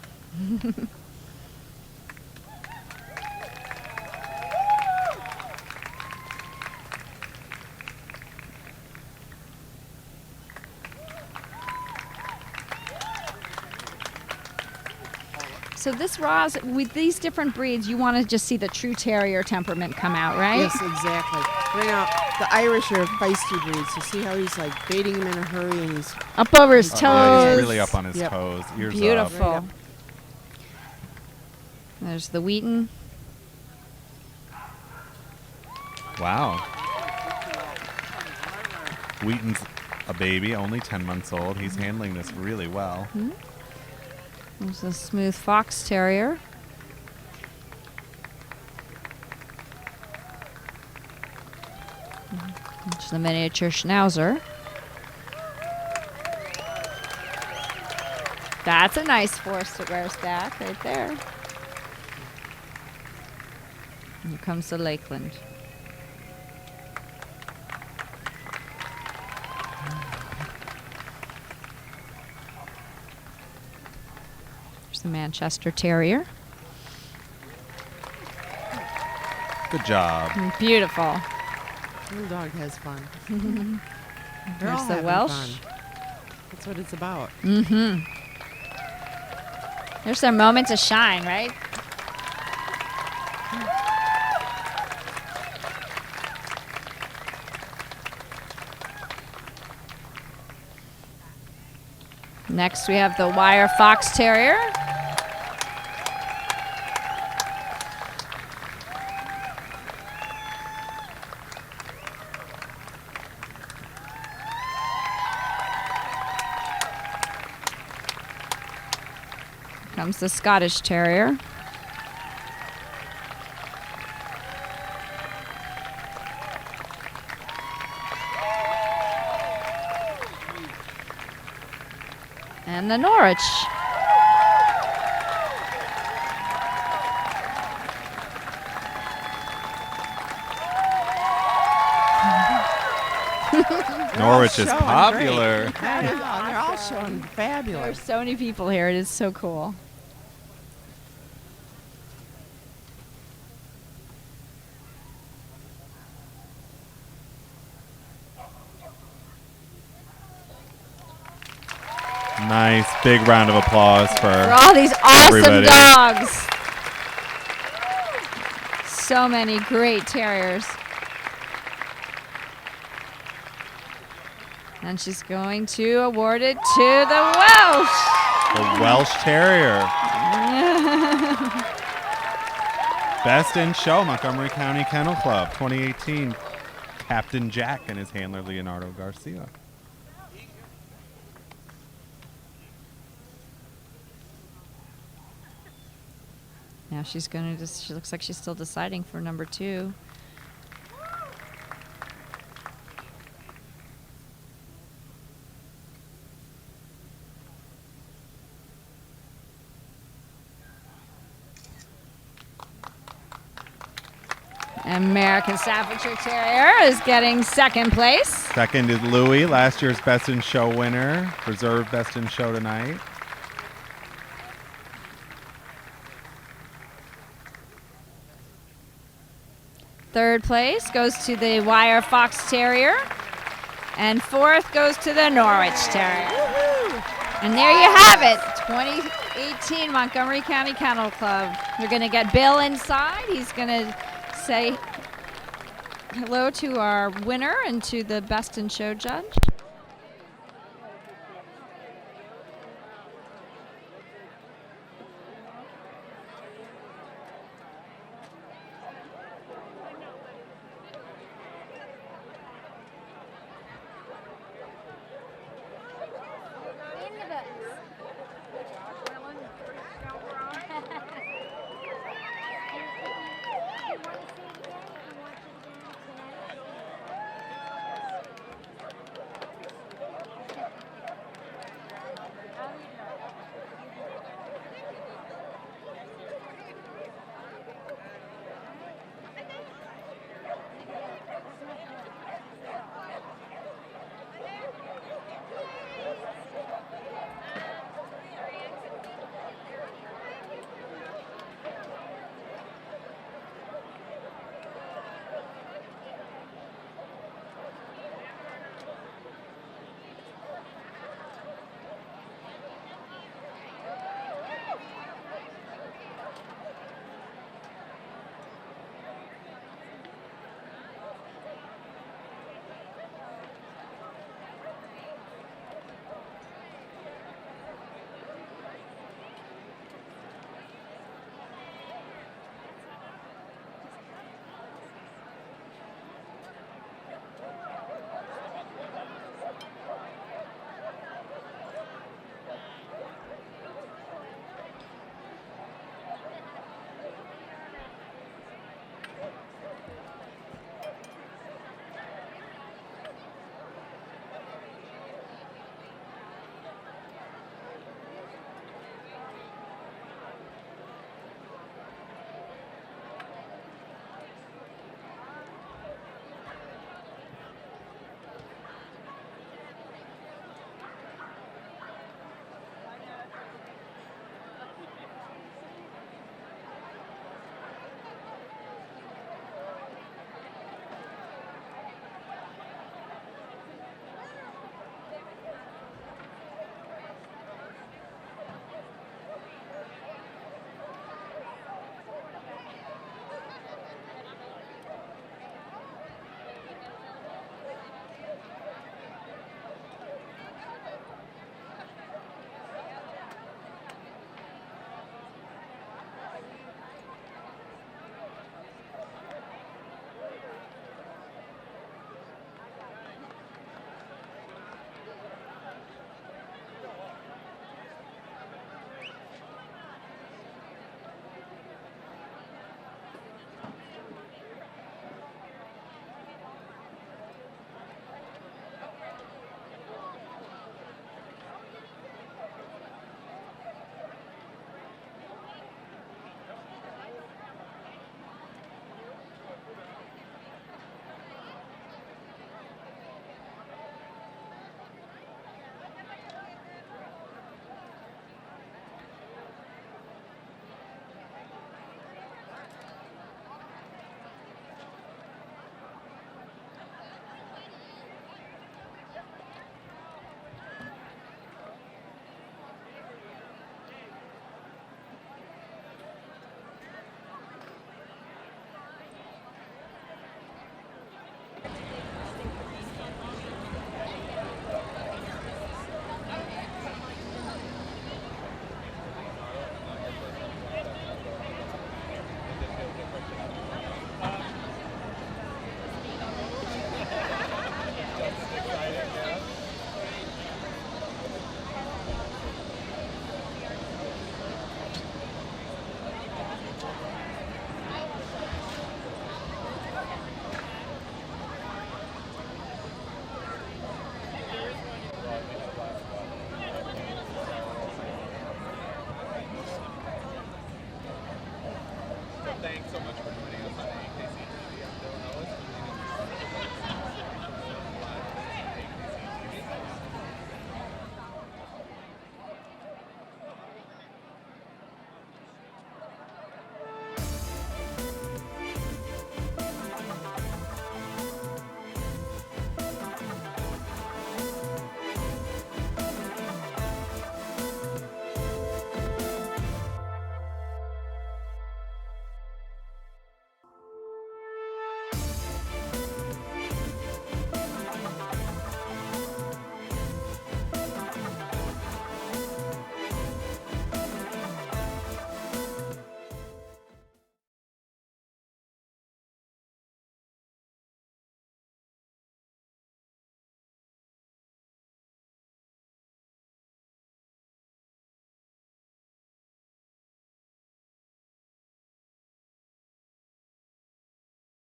So this Roz, with these different breeds, you want to just see the true terrier temperament come out, right? Yes, exactly. Right now, the Irish are feisty breeds. You see how he's like baiting him in a hurry, and he's Up over his Yeah, toes. he's really up on his Yep. toes. Ears Beautiful. up. Right up. There's the Wheaten. Wow. Wheaton's a baby, only 10 months old. He's handling this really well. There's the smooth Fox Terrier. There's the miniature Schnauzer. That's a nice four-square stack right there. Here comes the Lakeland. There's the Manchester Terrier. Good job. Beautiful. little dog has fun. They're There's all the having Welsh. fun. That's what it's about. Mm-hmm. There's their moment to shine, right? Next, we have the Wire Fox Terrier. Comes the Scottish Terrier. And the Norwich. Norwich is Showing popular. great. Yeah, they're all showing fabulous. There's so many people here. It is so cool. Nice, big round of applause For for all these awesome everybody. dogs. So many great terriers. And she's going to award it to the Welsh. the Welsh Terrier. Best in Show, Montgomery County Kennel Club 2018. Captain Jack and his handler Leonardo Garcia. Now she's going to she looks like she's still deciding for number 2. American Staffordshire Terrier is getting second place. Second is Louie, last year's Best in Show winner. Reserve Best in Show tonight. Third place goes to the Wire Fox Terrier. And fourth goes to the Norwich Terrier. And there you have it, 2018 Montgomery County Kennel Club. We're going to get Bill inside. He's going to say hello to our winner and to the Best in Show judge.